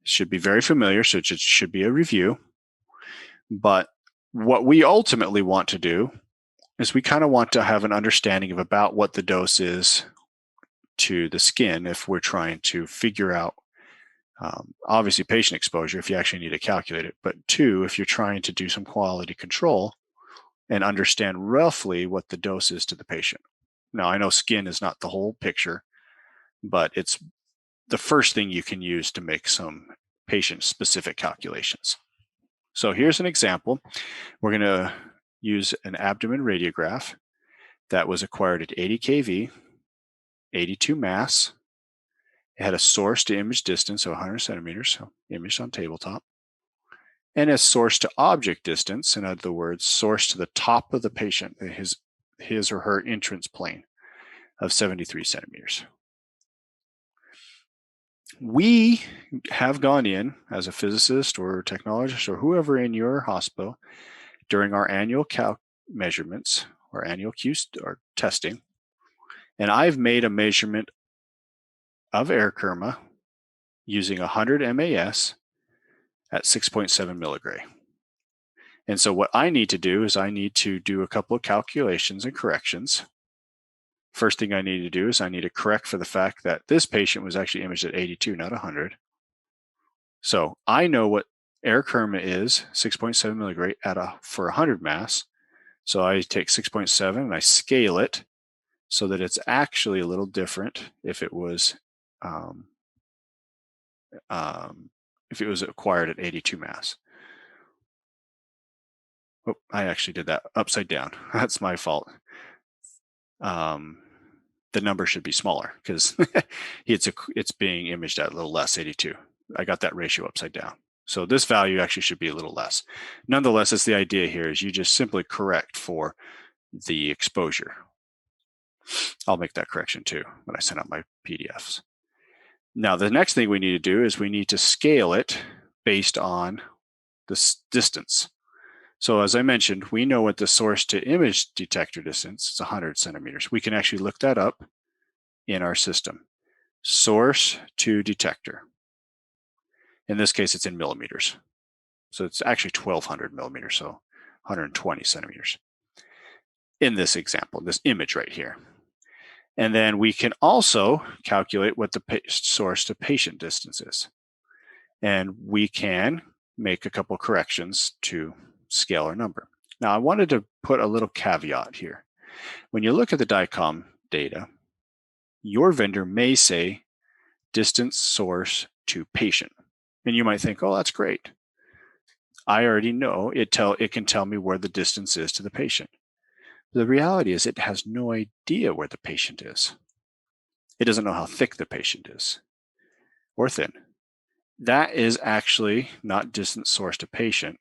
It should be very familiar, so it should be a review. But what we ultimately want to do is we kind of want to have an understanding of about what the dose is to the skin if we're trying to figure out, obviously, patient exposure if you actually need to calculate it, but two, if you're trying to do some quality control and understand roughly what the dose is to the patient. Now, I know skin is not the whole picture, but it's the first thing you can use to make some patient-specific calculations. So here's an example. We're going to use an abdomen radiograph that was acquired at 80 kV, 82 mass. It had a source to image distance of 100 centimeters, so imaged on tabletop, and a source to object distance, in other words, source to the top of the patient, his or her entrance plane of 73 centimeters. We have gone in as a physicist or technologist or whoever in your hospital during our annual measurements or annual Q or testing, And I've made a measurement of air kerma using 100 MAS at 6.7 milligray. And so what I need to do is I need to do a couple of calculations and corrections. First thing I need to do is I need to correct for the fact that this patient was actually imaged at 82, not 100. So I know what air kerma is, 6.7 milligray for 100 mass. So I take 6.7 and I scale it so that it's actually a little different if it was acquired at 82 mass. Oh, I actually did that upside down. That's my fault. The number should be smaller because it's being imaged at a little less, 82. I got that ratio upside down. So this value actually should be a little less. Nonetheless, it's the idea here is you just simply correct for the exposure. I'll make that correction too when I send out my PDFs. Now, the next thing we need to do is we need to scale it based on the distance. So as I mentioned, we know what the source to image detector distance is 100 centimeters. We can actually look that up in our system. Source to detector. In this case, it's in millimeters. So it's actually 1200 millimeters, so 120 centimeters. In this example, this image right here. And then we can also calculate what the source to patient distance is. And we can make a couple corrections to scale our number. Now, I wanted to put a little caveat here. When you look at the DICOM data, your vendor may say distance source to patient. And you might think, oh, that's great. I already know it can tell me where the distance is to the patient. The reality is it has no idea where the patient is. It doesn't know how thick the patient is or thin. That is actually not distance source to patient.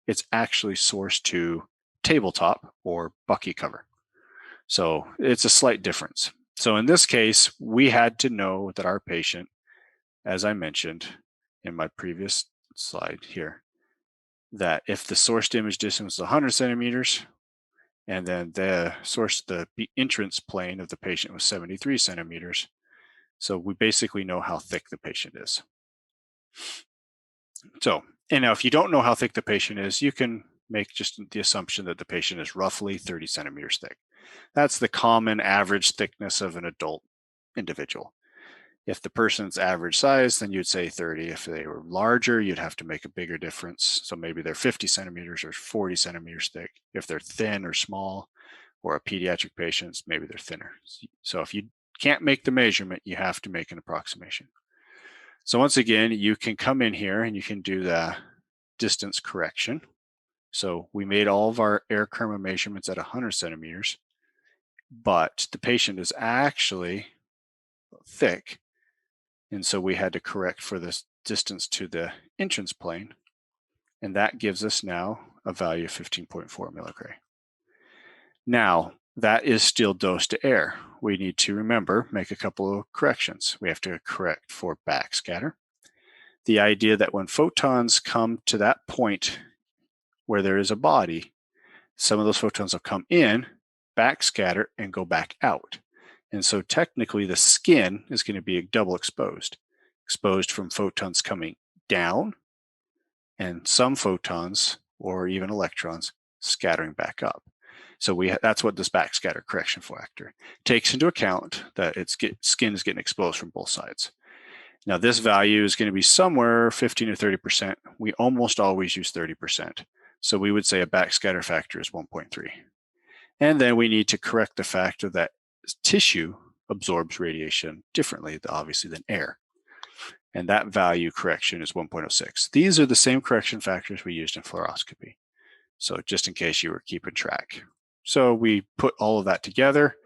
It's actually source to tabletop or bucky cover. So it's a slight difference. So in this case, we had to know that our patient, as I mentioned in my previous slide here, that if the source to image distance was 100 centimeters, and then the entrance plane of the patient was 73 centimeters. So we basically know how thick the patient is. So, and now if you don't know how thick the patient is, you can make just the assumption that the patient is roughly 30 centimeters thick. That's the common average thickness of an adult individual. If the person's average size, then you'd say 30. If they were larger, you'd have to make a bigger difference. So maybe they're 50 centimeters or 40 centimeters thick. If they're thin or small, or a pediatric patient, maybe they're thinner. So if you can't make the measurement, you have to make an approximation. So once again, you can come in here and you can do the distance correction. So we made all of our air kerma measurements at 100 centimeters, but the patient is actually thick. And so we had to correct for this distance to the entrance plane. And that gives us now a value of 15.4 milligray. Now, that is still dose to air. We need to remember, make a couple of corrections. We have to correct for backscatter. The idea that when photons come to that point where there is a body, some of those photons will come in, backscatter, and go back out. And so technically the skin is going to be double exposed from photons coming down and some photons or even electrons scattering back up. So that's what this backscatter correction factor takes into account, that skin is getting exposed from both sides. Now this value is going to be somewhere 15 to 30%. We almost always use 30%. So we would say a backscatter factor is 1.3. And then we need to correct the factor that tissue absorbs radiation differently, obviously, than air. And that value correction is 1.06. These are the same correction factors we used in fluoroscopy. So just in case you were keeping track. So we put all of that together,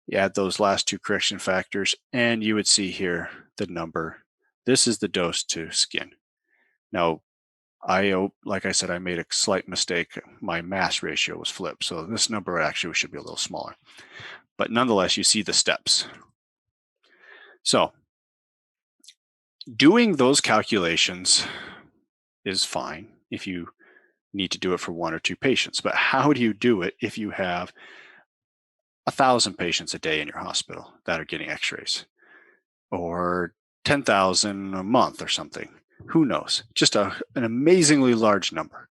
you add those last two correction factors, and you would see here the number. This is the dose to skin. Now, like I said, I made a slight mistake. My mass ratio was flipped. So this number actually should be a little smaller. But nonetheless, you see the steps. So doing those calculations is fine if you need to do it for one or two patients. But how do you do it if you have 1,000 patients a day in your hospital that are getting x-rays, or 10,000 a month or something. Who knows? Just an amazingly large number.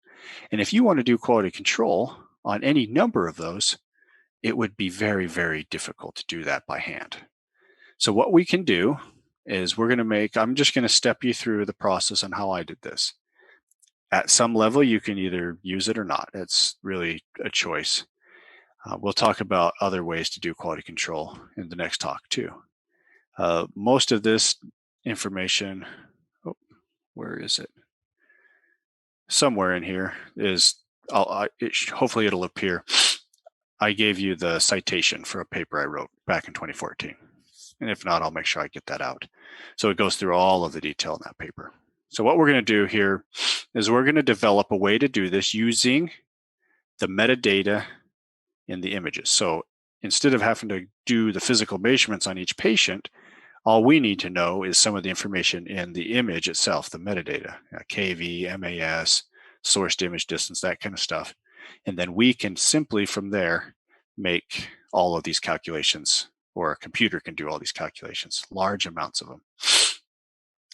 And if you want to do quality control on any number of those, it would be very, very difficult to do that by hand. So what we can do is I'm just going to step you through the process on how I did this. At some level, you can either use it or not. It's really a choice. We'll talk about other ways to do quality control in the next talk too. Most of this information, where is it? Somewhere in here is, hopefully it'll appear. I gave you the citation for a paper I wrote back in 2014. And if not, I'll make sure I get that out. So it goes through all of the detail in that paper. So what we're going to do here is we're going to develop a way to do this using the metadata in the images. So instead of having to do the physical measurements on each patient, all we need to know is some of the information in the image itself, the metadata, KV, MAS, source to image distance, that kind of stuff. And then we can simply from there make all of these calculations, or a computer can do all these calculations, large amounts of them.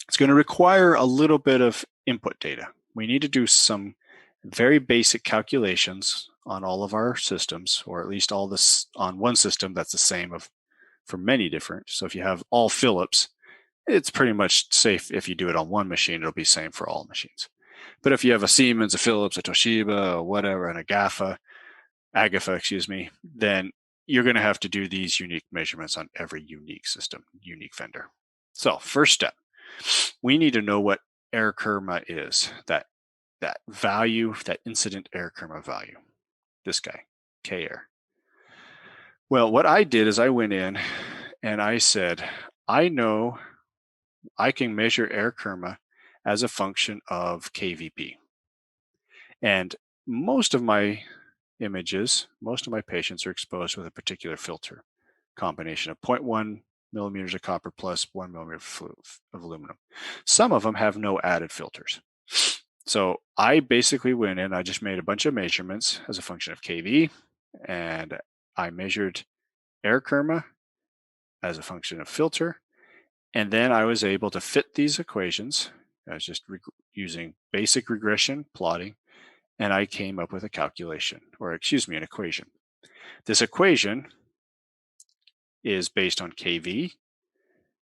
It's going to require a little bit of input data. We need to do some very basic calculations on all of our systems, or at least all this on one system that's the same for many different. So if you have all Philips, it's pretty much safe. If you do it on one machine, it'll be same for all machines. But if you have a Siemens, a Philips, a Toshiba, or whatever, an Agafa, then you're going to have to do these unique measurements on every unique system, unique vendor. So first step, we need to know what error kerma is, that value, that incident error kerma value, this guy, K-error. Well, what I did is I went in and I said, I know I can measure error kerma as a function of KVP. And most of my images, most of my patients are exposed with a particular filter combination of 0.1 millimeters of copper plus 1 millimeter of aluminum. Some of them have no added filters. So I basically went in, I just made a bunch of measurements as a function of KV, and I measured error kerma as a function of filter. And then I was able to fit these equations. I was just using basic regression plotting, and I came up with a calculation, or excuse me, an equation. This equation is based on KV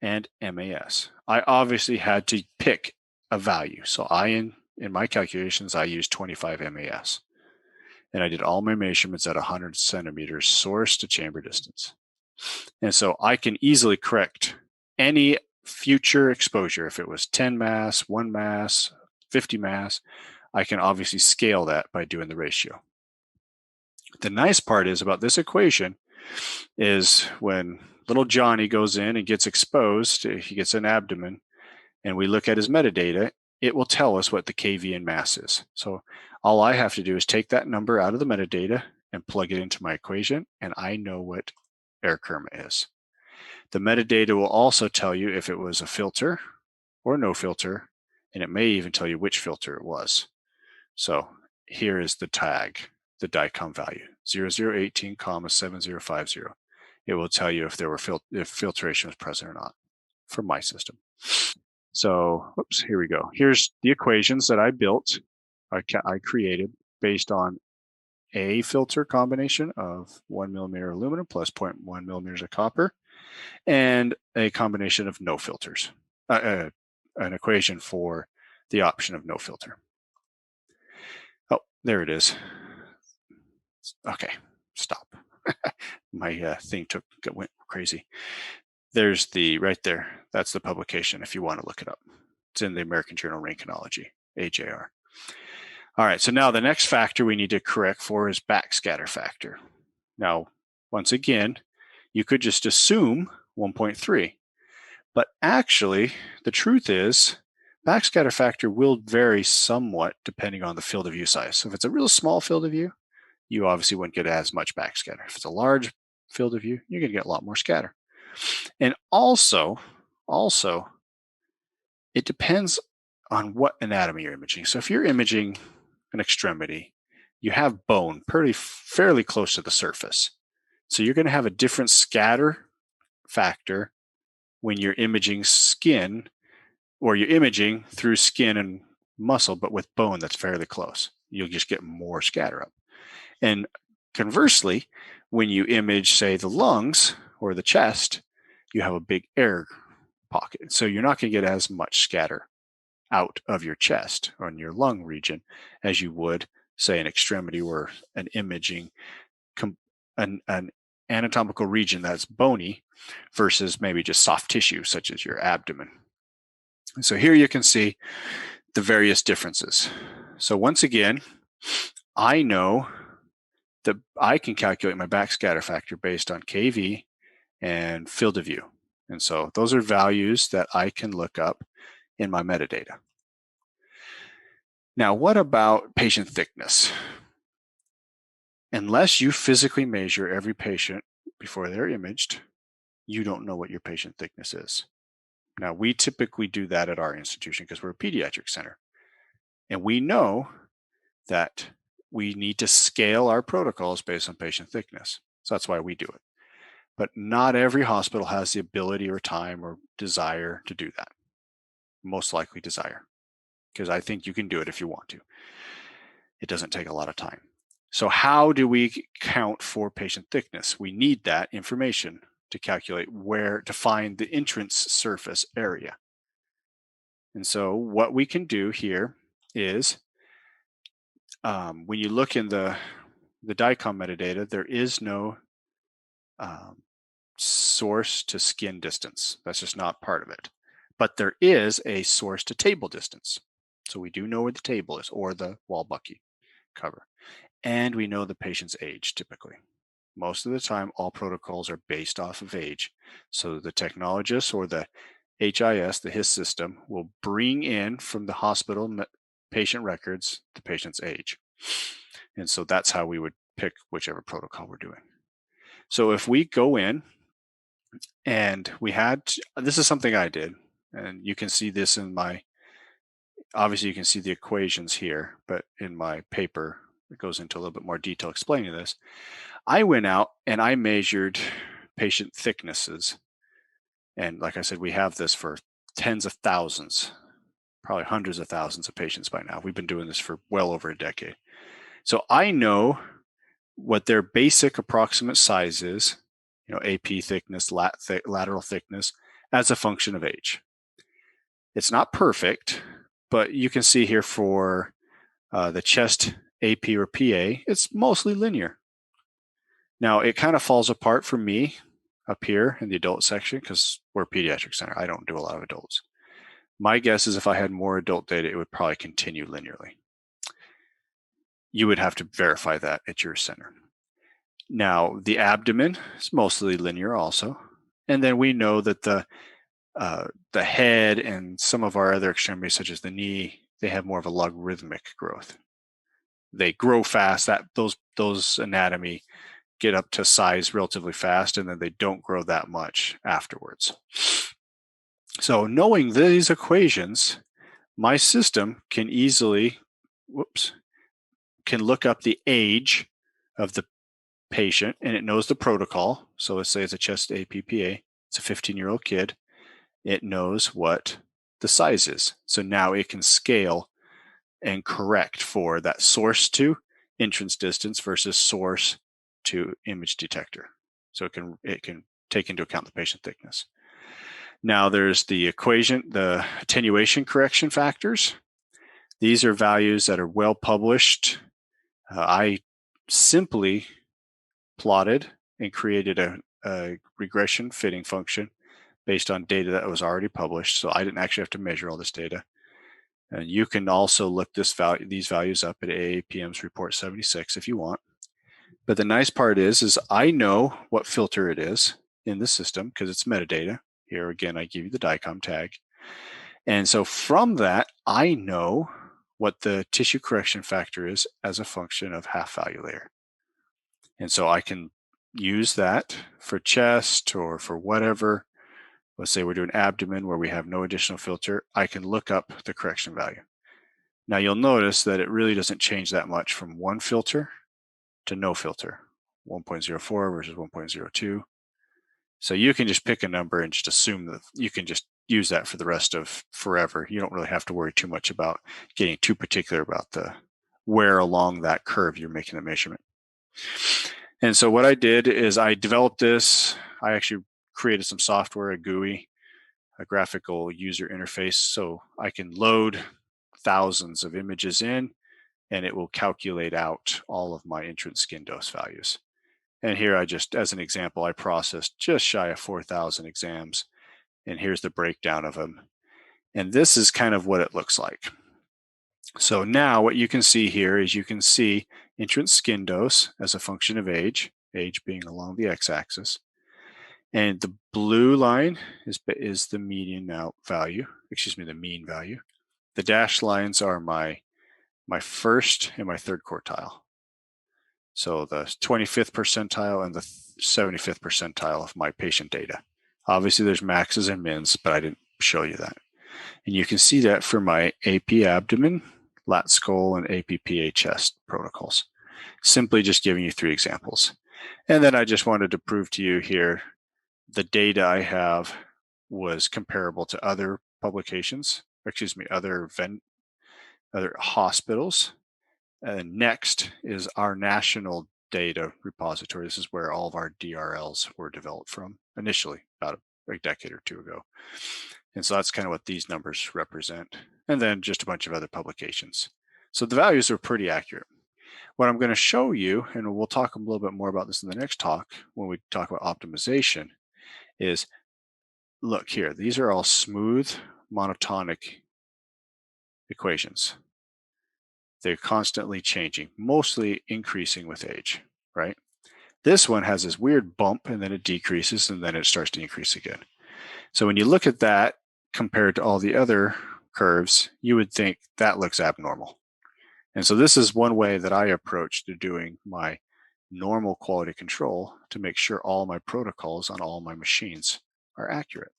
and MAS. I obviously had to pick a value. So in my calculations, I used 25 MAS. And I did all my measurements at 100 centimeters source to chamber distance. And so I can easily correct any future exposure. If it was 10 mass, 1 mass, 50 mass, I can obviously scale that by doing the ratio. The nice part is about this equation is when little Johnny goes in and gets exposed, he gets an abdomen, and we look at his metadata, it will tell us what the KV and mass is. So all I have to do is take that number out of the metadata and plug it into my equation, and I know what error kerma is. The metadata will also tell you if it was a filter or no filter, and it may even tell you which filter it was. So here is the tag, the DICOM value, 0018, 7050. It will tell you if there were if filtration was present or not for my system. So, oops, here we go. Here's the equations that I built, I created based on a filter combination of 1 millimeter aluminum plus 0.1 millimeters of copper, and a combination of no filters, an equation for the option of no filter. Oh, there it is. Okay, stop. My thing went crazy. There's right there. That's the publication if you want to look it up. It's in the American Journal of Rankinology, AJR. All right, so now the next factor we need to correct for is backscatter factor. Now, once again, you could just assume 1.3, but actually the truth is backscatter factor will vary somewhat depending on the field of view size. So if it's a real small field of view, you obviously wouldn't get as much backscatter. If it's a large field of view, you're going to get a lot more scatter. And also, it depends on what anatomy you're imaging. So if you're imaging an extremity, you have bone fairly close to the surface. So you're going to have a different scatter factor when you're imaging skin, or you're imaging through skin and muscle, but with bone that's fairly close. You'll just get more scatter up. And conversely, when you image, say, the lungs or the chest, you have a big air pocket. So you're not going to get as much scatter out of your chest or in your lung region as you would, say, an extremity or an imaging, an anatomical region that's bony versus maybe just soft tissue, such as your abdomen. So here you can see the various differences. So once again, I know that I can calculate my backscatter factor based on KV and field of view. And so those are values that I can look up in my metadata. Now, what about patient thickness? Unless you physically measure every patient before they're imaged, you don't know what your patient thickness is. Now, we typically do that at our institution because we're a pediatric center. And we know that we need to scale our protocols based on patient thickness. So that's why we do it. But not every hospital has the ability or time or desire to do that. Most likely desire, because I think you can do it if you want to. It doesn't take a lot of time. So how do we count for patient thickness? We need that information to calculate where to find the entrance surface area. And so what we can do here is when you look in the DICOM metadata, there is no source to skin distance. That's just not part of it. But there is a source to table distance. So we do know where the table is, or the wall bucky cover. And we know the patient's age typically. Most of the time, all protocols are based off of age. So the technologist or the HIS, the HIS system, will bring in from the hospital patient records the patient's age. And so that's how we would pick whichever protocol we're doing. So if we go in and we had, this is something I did, and you can see this in my, obviously you can see the equations here, but in my paper, it goes into a little bit more detail explaining this. I went out and I measured patient thicknesses. And like I said, we have this for tens of thousands, probably hundreds of thousands of patients by now. We've been doing this for well over a decade. So I know what their basic approximate size is, AP thickness, lateral thickness, as a function of age. It's not perfect, but you can see here for the chest AP or PA, it's mostly linear. Now, it kind of falls apart for me up here in the adult section because we're a pediatric center. I don't do a lot of adults. My guess is if I had more adult data, it would probably continue linearly. You would have to verify that at your center. Now, the abdomen is mostly linear also. And then we know that the head and some of our other extremities, such as the knee, they have more of a logarithmic growth. They grow fast. Those anatomy get up to size relatively fast, and then they don't grow that much afterwards. So knowing these equations, my system can easily, can look up the age of the patient, and it knows the protocol. So let's say it's a chest APPA. It's a 15-year-old kid. It knows what the size is. So now it can scale and correct for that source to entrance distance versus source to image detector. So it can take into account the patient thickness. Now there's the equation, the attenuation correction factors. These are values that are well published. I simply plotted and created a regression fitting function based on data that was already published. So I didn't actually have to measure all this data. And you can also look these values up at AAPM's report 76 if you want. But the nice part is I know what filter it is in the system because it's metadata. Here again, I give you the DICOM tag. And so from that, I know what the tissue correction factor is as a function of half value layer. And so I can use that for chest or for whatever. Let's say we're doing abdomen where we have no additional filter. I can look up the correction value. Now you'll notice that it really doesn't change that much from one filter to no filter. 1.04 versus 1.02. So you can just pick a number and just assume that you can just use that for the rest of forever. You don't really have to worry too much about getting too particular about the where along that curve you're making the measurement. And so what I did is I developed this. I actually created some software, a GUI, a graphical user interface, so I can load thousands of images in, and it will calculate out all of my entrance skin dose values. And here I just, as an example, I processed just shy of 4,000 exams, and here's the breakdown of them. And this is kind of what it looks like. So now what you can see here is you can see entrance skin dose as a function of age being along the x-axis. And the blue line is the median value, the mean value. The dashed lines are my first and my third quartile. So the 25th percentile and the 75th percentile of my patient data. Obviously there's maxes and mins, but I didn't show you that. And you can see that for my AP abdomen, lat skull, and APPA chest protocols. Simply just giving you 3 examples. And then I just wanted to prove to you here the data I have was comparable to other publications, other hospitals. And next is our national data repository. This is where all of our DRLs were developed from initially, about a decade or 2 ago. And so that's kind of what these numbers represent. And then just a bunch of other publications. So the values are pretty accurate. What I'm going to show you, and we'll talk a little bit more about this in the next talk when we talk about optimization, is look here. These are all smooth monotonic equations. They're constantly changing, mostly increasing with age, right? This one has this weird bump and then it decreases and then it starts to increase again. So when you look at that compared to all the other curves, you would think that looks abnormal. And so this is one way that I approach to doing my normal quality control to make sure all my protocols on all my machines are accurate.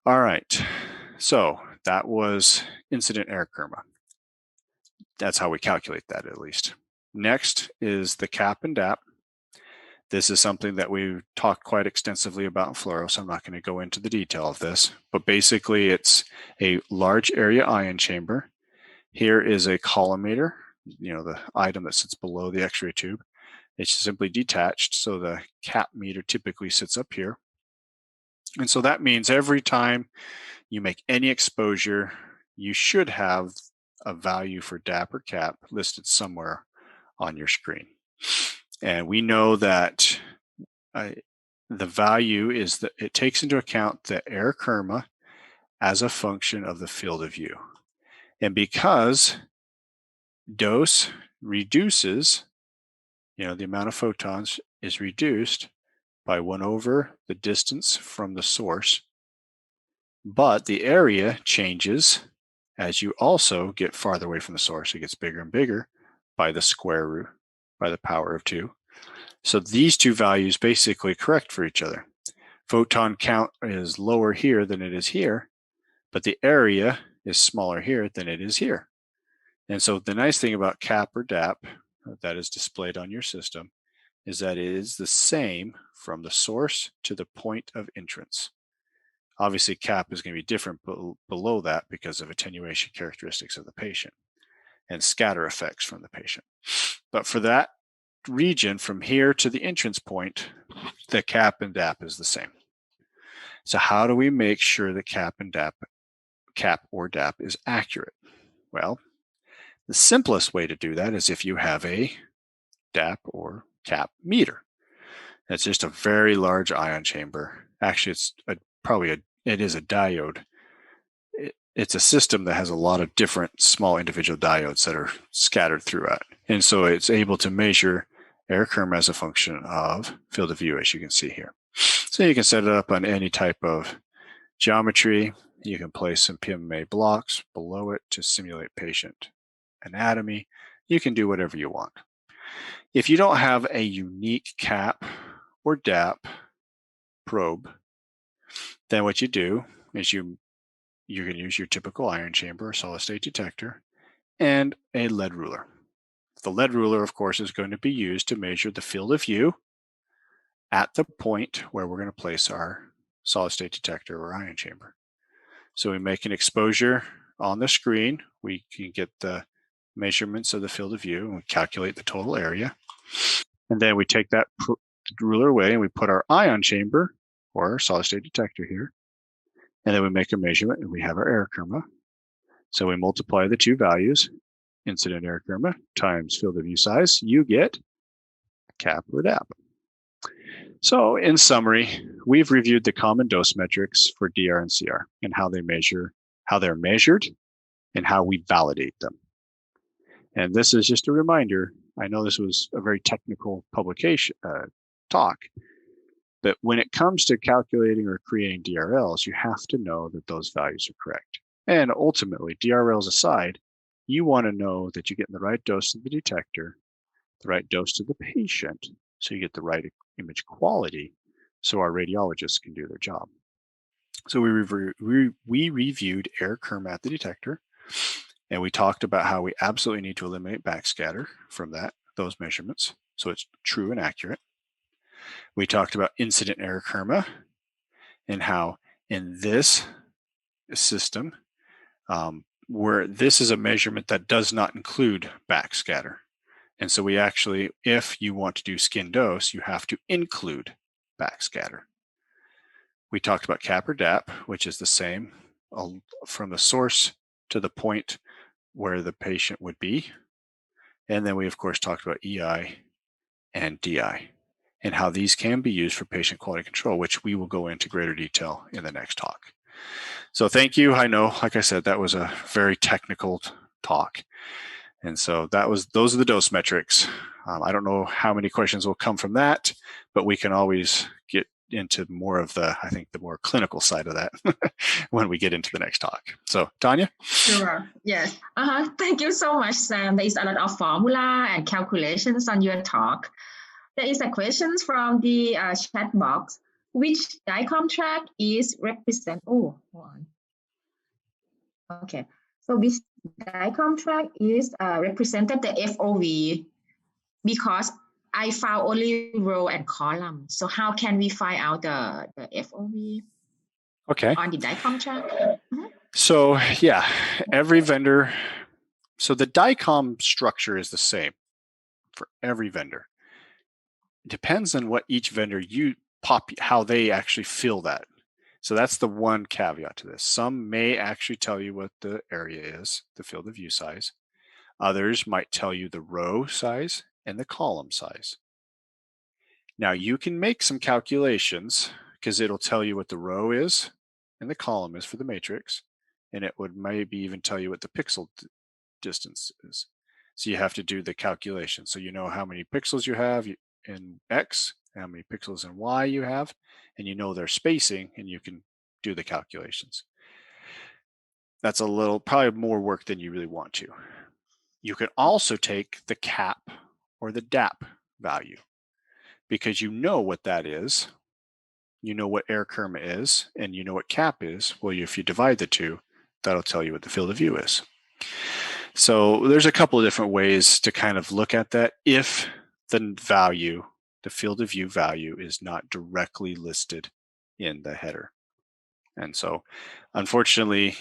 All right, so that was incident error kerma. That's how we calculate that, at least. Next is the CAP and DAP. This is something that we've talked quite extensively about in fluoro, so I'm not going to go into the detail of this. But basically, it's a large area ion chamber. Here is a collimator, the item that sits below the X-ray tube. It's simply detached, so the CAP meter typically sits up here. And so that means every time you make any exposure, you should have a value for DAP or CAP listed somewhere on your screen. And we know that the value is that it takes into account the error kerma as a function of the field of view. And because dose reduces, the amount of photons is reduced by 1 over the distance from the source, but the area changes as you also get farther away from the source. It gets bigger and bigger by the square root, by the power of 2. So these two values basically correct for each other. Photon count is lower here than it is here, but the area is smaller here than it is here. And so the nice thing about CAP or DAP that is displayed on your system is that it is the same from the source to the point of entrance. Obviously, CAP is going to be different below that because of attenuation characteristics of the patient and scatter effects from the patient. But for that region from here to the entrance point, the CAP and DAP is the same. So how do we make sure the CAP or DAP is accurate? Well, the simplest way to do that is if you have a DAP or CAP meter. It's just a very large ion chamber. Actually, it's it is a diode. It's a system that has a lot of different small individual diodes that are scattered throughout. And so it's able to measure error kerma as a function of field of view, as you can see here. So you can set it up on any type of geometry. You can place some PMMA blocks below it to simulate patient anatomy. You can do whatever you want. If you don't have a unique CAP or DAP probe, then what you do is you're going to use your typical ion chamber, solid state detector, and a lead ruler. The lead ruler, of course, is going to be used to measure the field of view at the point where we're going to place our solid state detector or ion chamber. So we make an exposure on the screen. We can get the measurements of the field of view and we calculate the total area. And then we take that ruler away and we put our ion chamber or our solid state detector here. And then we make a measurement and we have our error kerma. So we multiply the two values, incident error kerma times field of view size, you get cap or DAP. So in summary, we've reviewed the common dose metrics for DR and CR and how they're measured and how we validate them. And this is just a reminder, I know this was a very technical publication talk, but when it comes to calculating or creating DRLs, you have to know that those values are correct. And ultimately, DRLs aside, you want to know that you're getting the right dose to the detector, the right dose to the patient, so you get the right image quality, so our radiologists can do their job. So we reviewed error kerma at the detector, and we talked about how we absolutely need to eliminate backscatter from those measurements, so it's true and accurate. We talked about incident error kerma and how in this system, where this is a measurement that does not include backscatter. And so we actually, if you want to do skin dose, you have to include backscatter. We talked about cap or DAP, which is the same from the source to the point where the patient would be. And then we, of course, talked about EI and DI and how these can be used for patient quality control, which we will go into greater detail in the next talk. So thank you. I know, like I said, that was a very technical talk. And so those are the dose metrics. I don't know how many questions will come from that, but we can always get into more of the more clinical side of that when we get into the next talk. So Tanya?
Sure, yes. Thank you so much, Sam. There is a lot of formula and calculations on your talk. There is a question from the chat box. Which DICOM track is represent? Oh, hold on. Okay, so which DICOM track is represented the FOV, because I found only row and column. So how can we find out the FOV on the DICOM track?
So yeah, every vendor. So the DICOM structure is the same for every vendor. It depends on what each vendor how they actually fill that. So that's the one caveat to this. Some may actually tell you what the area is, the field of view size. Others might tell you the row size and the column size. Now you can make some calculations because it'll tell you what the row is and the column is for the matrix, and it would maybe even tell you what the pixel distance is. So you have to do the calculation. So you know how many pixels you have in X, how many pixels in Y you have, and you know their spacing, and you can do the calculations. That's probably more work than you really want to. You can also take the cap or the DAP value, because you know what that is. You know what error kerma is, and you know what cap is. Well, if you divide the two, that'll tell you what the field of view is. So there's a couple of different ways to kind of look at that if the field of view value is not directly listed in the header. And so unfortunately,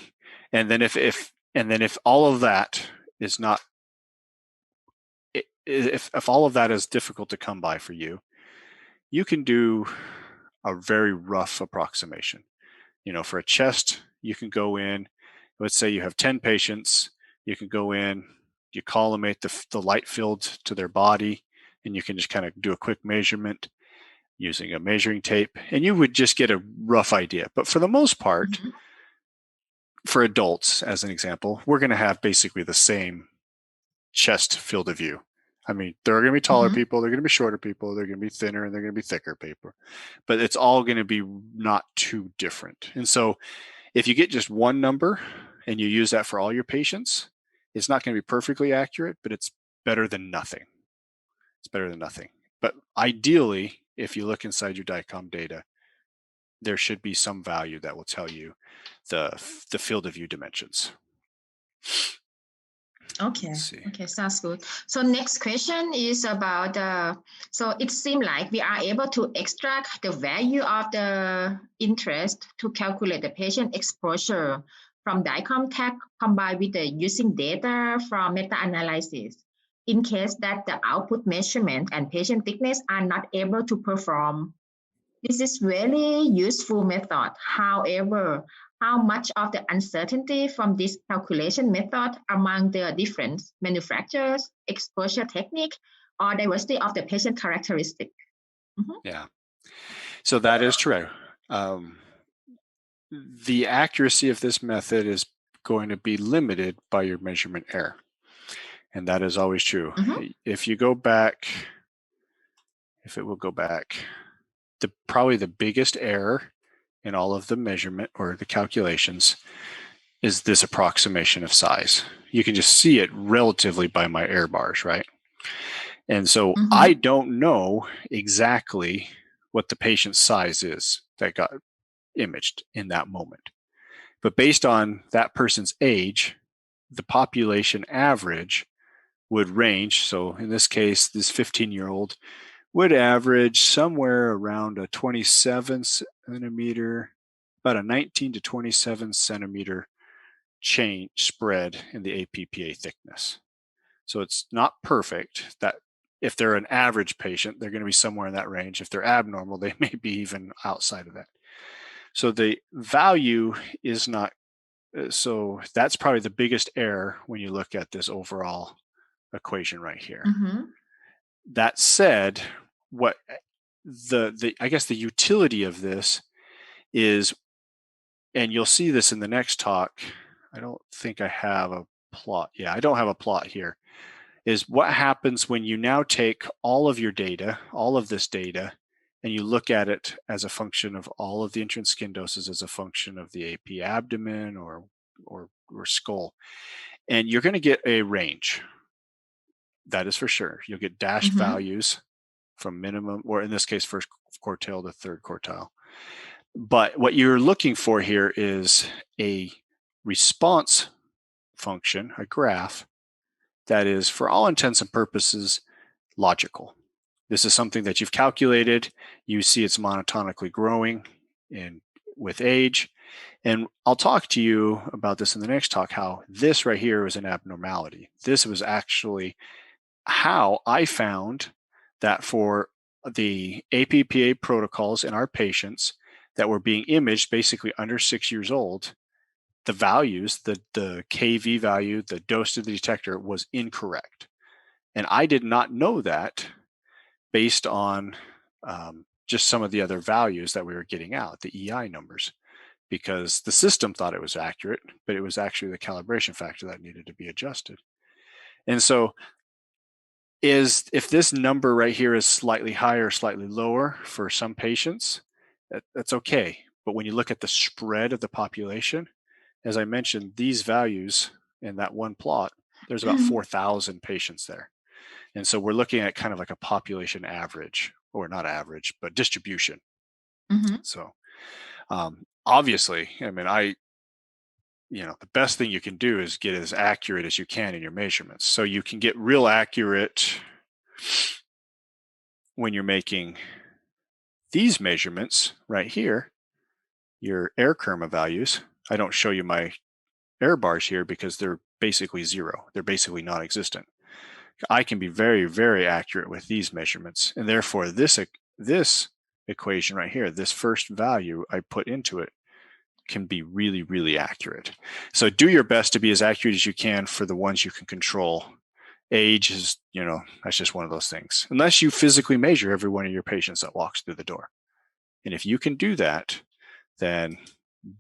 and then if all of that is not, if all of that is difficult to come by for you, you can do a very rough approximation. For a chest, you can go in, let's say you have 10 patients, you can go in, you collimate the light field to their body, and you can just kind of do a quick measurement using a measuring tape, and you would just get a rough idea. But for the most part, for adults, as an example, we're going to have basically the same chest field of view. I mean, there are going to be taller people, they're going to be shorter people, they're going to be thinner, and they're going to be thicker people. But it's all going to be not too different. And so if you get just one number and you use that for all your patients, it's not going to be perfectly accurate, but it's better than nothing. It's better than nothing. But ideally, if you look inside your DICOM data, there should be some value that will tell you the field of view dimensions.
Okay.
Let's see.
Okay, sounds good. So next question is about, so it seems like we are able to extract the value of the interest to calculate the patient exposure from DICOM tag combined with the using data from meta-analysis. In case that the output measurement and patient thickness are not able to perform, this is really useful method. However, how much of the uncertainty from this calculation method among the different manufacturers, exposure technique, or diversity of the patient characteristic?
Yeah. So that is true. The accuracy of this method is going to be limited by your measurement error. And that is always true. If you go back, if it will go back, probably the biggest error in all of the measurement or the calculations is this approximation of size. You can just see it relatively by my error bars, right? And so I don't know exactly what the patient's size is that got imaged in that moment. But based on that person's age, the population average would range. So in this case, this 15-year-old would average somewhere around a 27 centimeter, about a 19 to 27 centimeter change spread in the APPA thickness. So it's not perfect. That if they're an average patient, they're going to be somewhere in that range. If they're abnormal, they may be even outside of that. So the value is not, so that's probably the biggest error when you look at this overall equation right here. That said, what I guess the utility of this is, and you'll see this in the next talk. I don't think I have a plot. Yeah, I don't have a plot here. Is what happens when you now take all of your data, all of this data, and you look at it as a function of all of the entrance skin doses as a function of the AP abdomen or skull. And you're going to get a range. That is for sure. You'll get dashed values from minimum, or in this case, first quartile to third quartile. But what you're looking for here is a response function, a graph, that is, for all intents and purposes, logical. This is something that you've calculated. You see it's monotonically growing with age. And I'll talk to you about this in the next talk, how this right here is an abnormality. This was actually how I found that for the APPA protocols in our patients that were being imaged basically under 6 years old, the values, the KV value, the dose to the detector was incorrect. And I did not know that based on just some of the other values that we were getting out, the EI numbers, because the system thought it was accurate, but it was actually the calibration factor that needed to be adjusted. And so if this number right here is slightly higher, slightly lower for some patients, that's okay. But when you look at the spread of the population, as I mentioned, these values in that one plot, there's about 4,000 patients there. And so we're looking at kind of like a population average, or not average, but distribution. So obviously, I mean, the best thing you can do is get as accurate as you can in your measurements. So you can get real accurate when you're making these measurements right here, your air kerma values. I don't show you my error bars here because they're basically zero. They're basically non-existent. I can be very, very accurate with these measurements. And therefore, this equation right here, this first value I put into it, can be really, really accurate. So do your best to be as accurate as you can for the ones you can control. Age is, that's just one of those things. Unless you physically measure every one of your patients that walks through the door. And if you can do that, then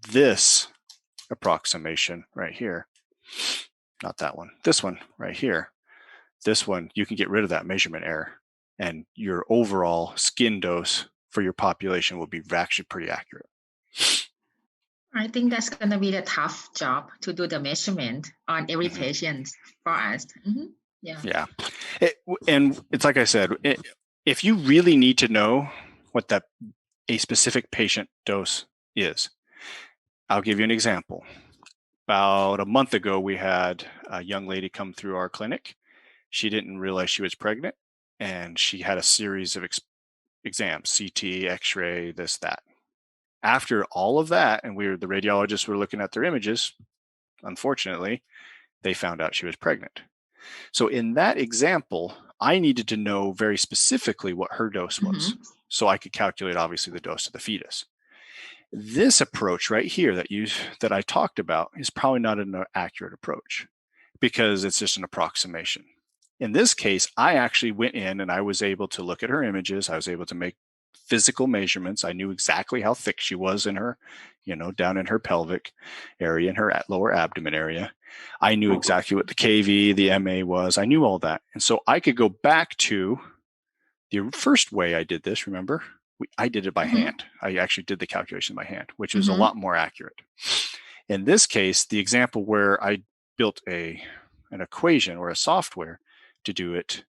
this approximation right here, not that one, this one right here, this one, you can get rid of that measurement error, and your overall skin dose for your population will be actually pretty accurate.
I think that's going to be the tough job to do the measurement on every patient for us.
Yeah. And it's like I said, if you really need to know what a specific patient dose is, I'll give you an example. About a month ago, we had a young lady come through our clinic. She didn't realize she was pregnant, and she had a series of exams, CT, X-ray, this, that. After all of that, and the radiologists were looking at their images, unfortunately, they found out she was pregnant. So in that example, I needed to know very specifically what her dose was, so I could calculate, obviously, the dose of the fetus. This approach right here that I talked about is probably not an accurate approach because it's just an approximation. In this case, I actually went in and I was able to look at her images. I was able to make physical measurements. I knew exactly how thick she was in her, down in her pelvic area, in her lower abdomen area. I knew exactly what the KV, the MA was. I knew all that. And so I could go back to the first way I did this, remember? I did it by hand. I actually did the calculation by hand, which was a lot more accurate. In this case, the example where I built an equation or a software to do it,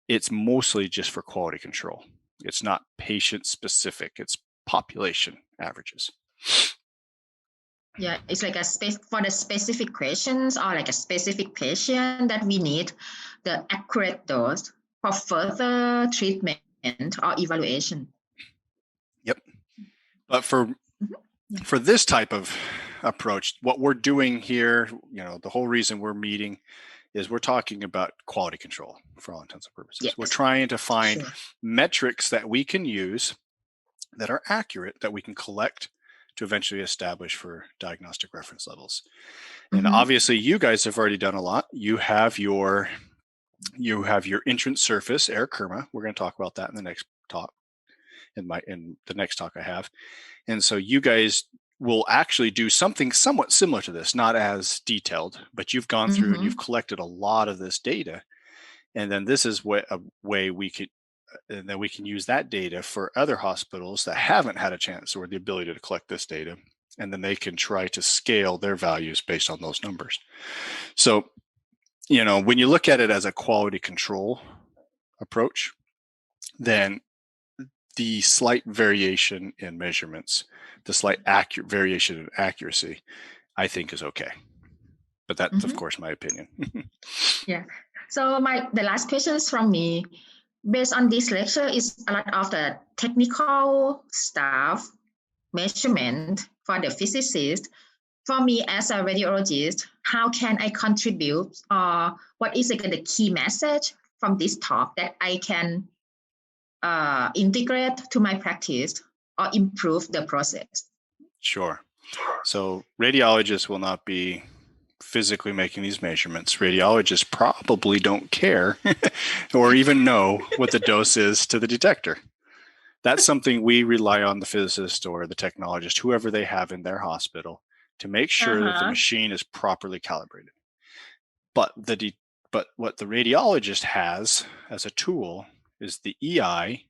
it's mostly just for quality control. It's not patient specific. It's population averages.
Yeah, it's like for the specific questions or like a specific patient that we need the accurate dose for further treatment or evaluation.
Yep. But for this type of approach, what we're doing here, the whole reason we're meeting is we're talking about quality control for all intents and purposes. Yes. We're trying to find metrics that we can use that are accurate, that we can collect to eventually establish for diagnostic reference levels. And obviously you guys have already done a lot. You have your entrance surface, air kerma. We're going to talk about that in the next talk, in the next talk I have. And so you guys will actually do something somewhat similar to this, not as detailed, but you've gone through and you've collected a lot of this data. And then this is a way we could, and then we can use that data for other hospitals that haven't had a chance or the ability to collect this data. And then they can try to scale their values based on those numbers. So, when you look at it as a quality control approach, then the slight variation in measurements, the slight variation in accuracy, I think is okay. But that's, of course, my opinion.
Yeah. So the last question is from me. Based on this lecture, is a lot of the technical stuff, measurement for the physicist. For me as a radiologist, how can I contribute? What is like the key message from this talk that I can integrate to my practice or improve the process?
Sure. So radiologists will not be physically making these measurements. Radiologists probably don't care or even know what the dose is to the detector. That's something we rely on the physicist or the technologist, whoever they have in their hospital, to make sure that the machine is properly calibrated. But what the radiologist has as a tool is the EI,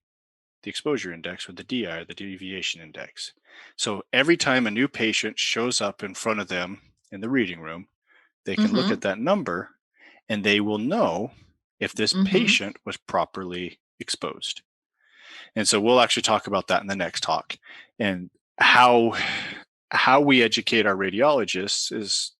the exposure index, or the DI, the deviation index. So every time a new patient shows up in front of them in the reading room, they can look at that number and they will know if this patient was properly exposed. And so we'll actually talk about that in the next talk. And how we educate our radiologists is,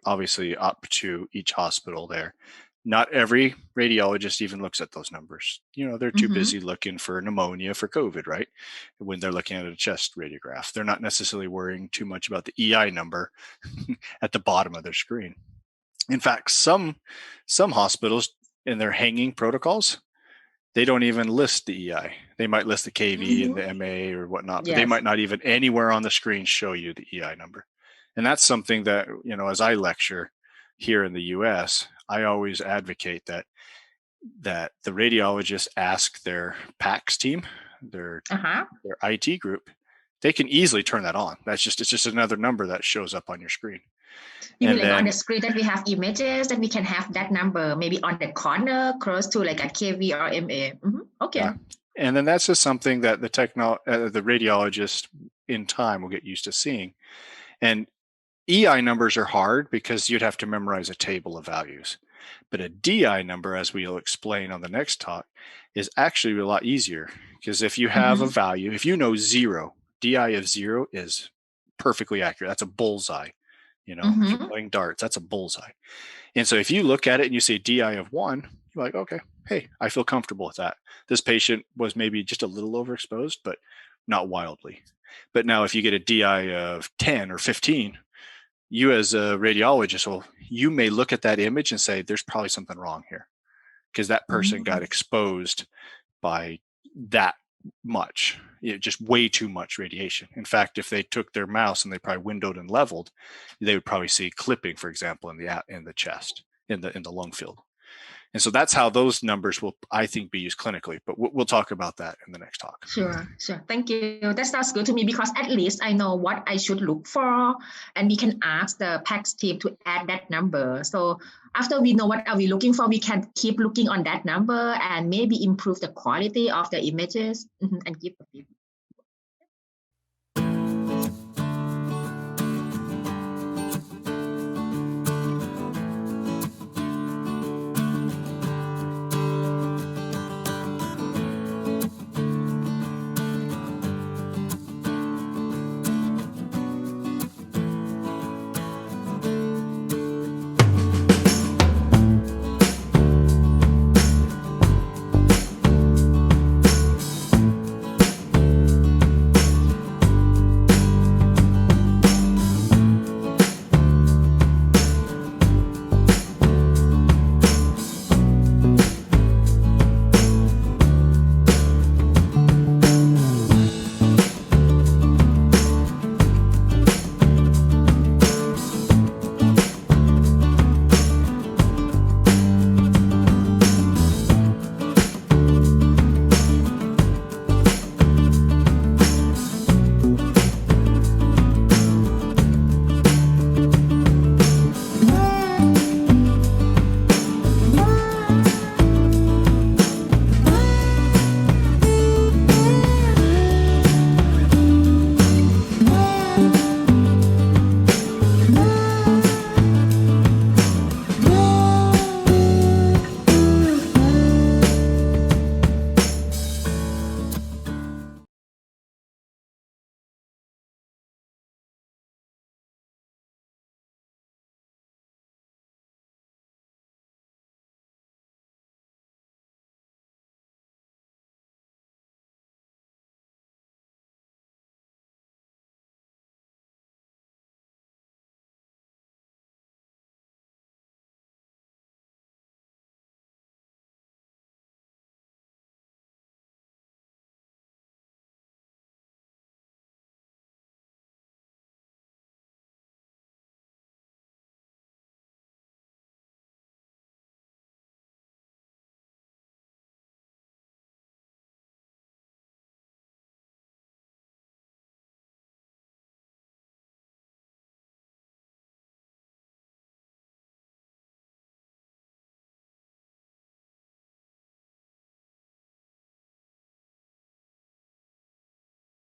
obviously up to each hospital there. Not every radiologist even looks at those numbers. They're too busy looking for pneumonia for COVID, right? When they're looking at a chest radiograph, they're not necessarily worrying too much about the EI number at the bottom of their screen. In fact, some hospitals in their hanging protocols, they don't even list the EI. They might list the KV and the MA or whatnot, but they might not even anywhere on the screen show you the EI number. And that's something that, as I lecture here in the US, I always advocate that the radiologists ask their PACS team, their IT group, they can easily turn that on. It's just another number that shows up on your screen.
You mean like on the screen that we have images that we can have that number maybe on the corner close to like a KV or MA. Okay. Yeah.
And then that's just something that the radiologist in time will get used to seeing. And EI numbers are hard because you'd have to memorize a table of values. But a DI number, as we'll explain on the next talk, is actually a lot easier because if you have a value, if you know 0, DI of 0 is perfectly accurate. That's a bullseye. You know, if you're playing darts, that's a bullseye. And so if you look at it and you see DI of 1, you're like, okay, hey, I feel comfortable with that. This patient was maybe just a little overexposed, but not wildly. But now if you get a DI of 10 or 15, you as a radiologist, well, you may look at that image and say, there's probably something wrong here because that person got exposed by that much, just way too much radiation. In fact, if they took their mouse and they probably windowed and leveled, they would probably see clipping, for example, in the chest, in the lung field. And so that's how those numbers will, I think, be used clinically. But we'll talk about that in the next talk.
Sure. Thank you. That sounds good to me because at least I know what I should look for, and we can ask the PACS team to add that number. So after we know what are we looking for, we can keep looking on that number and maybe improve the quality of the images and give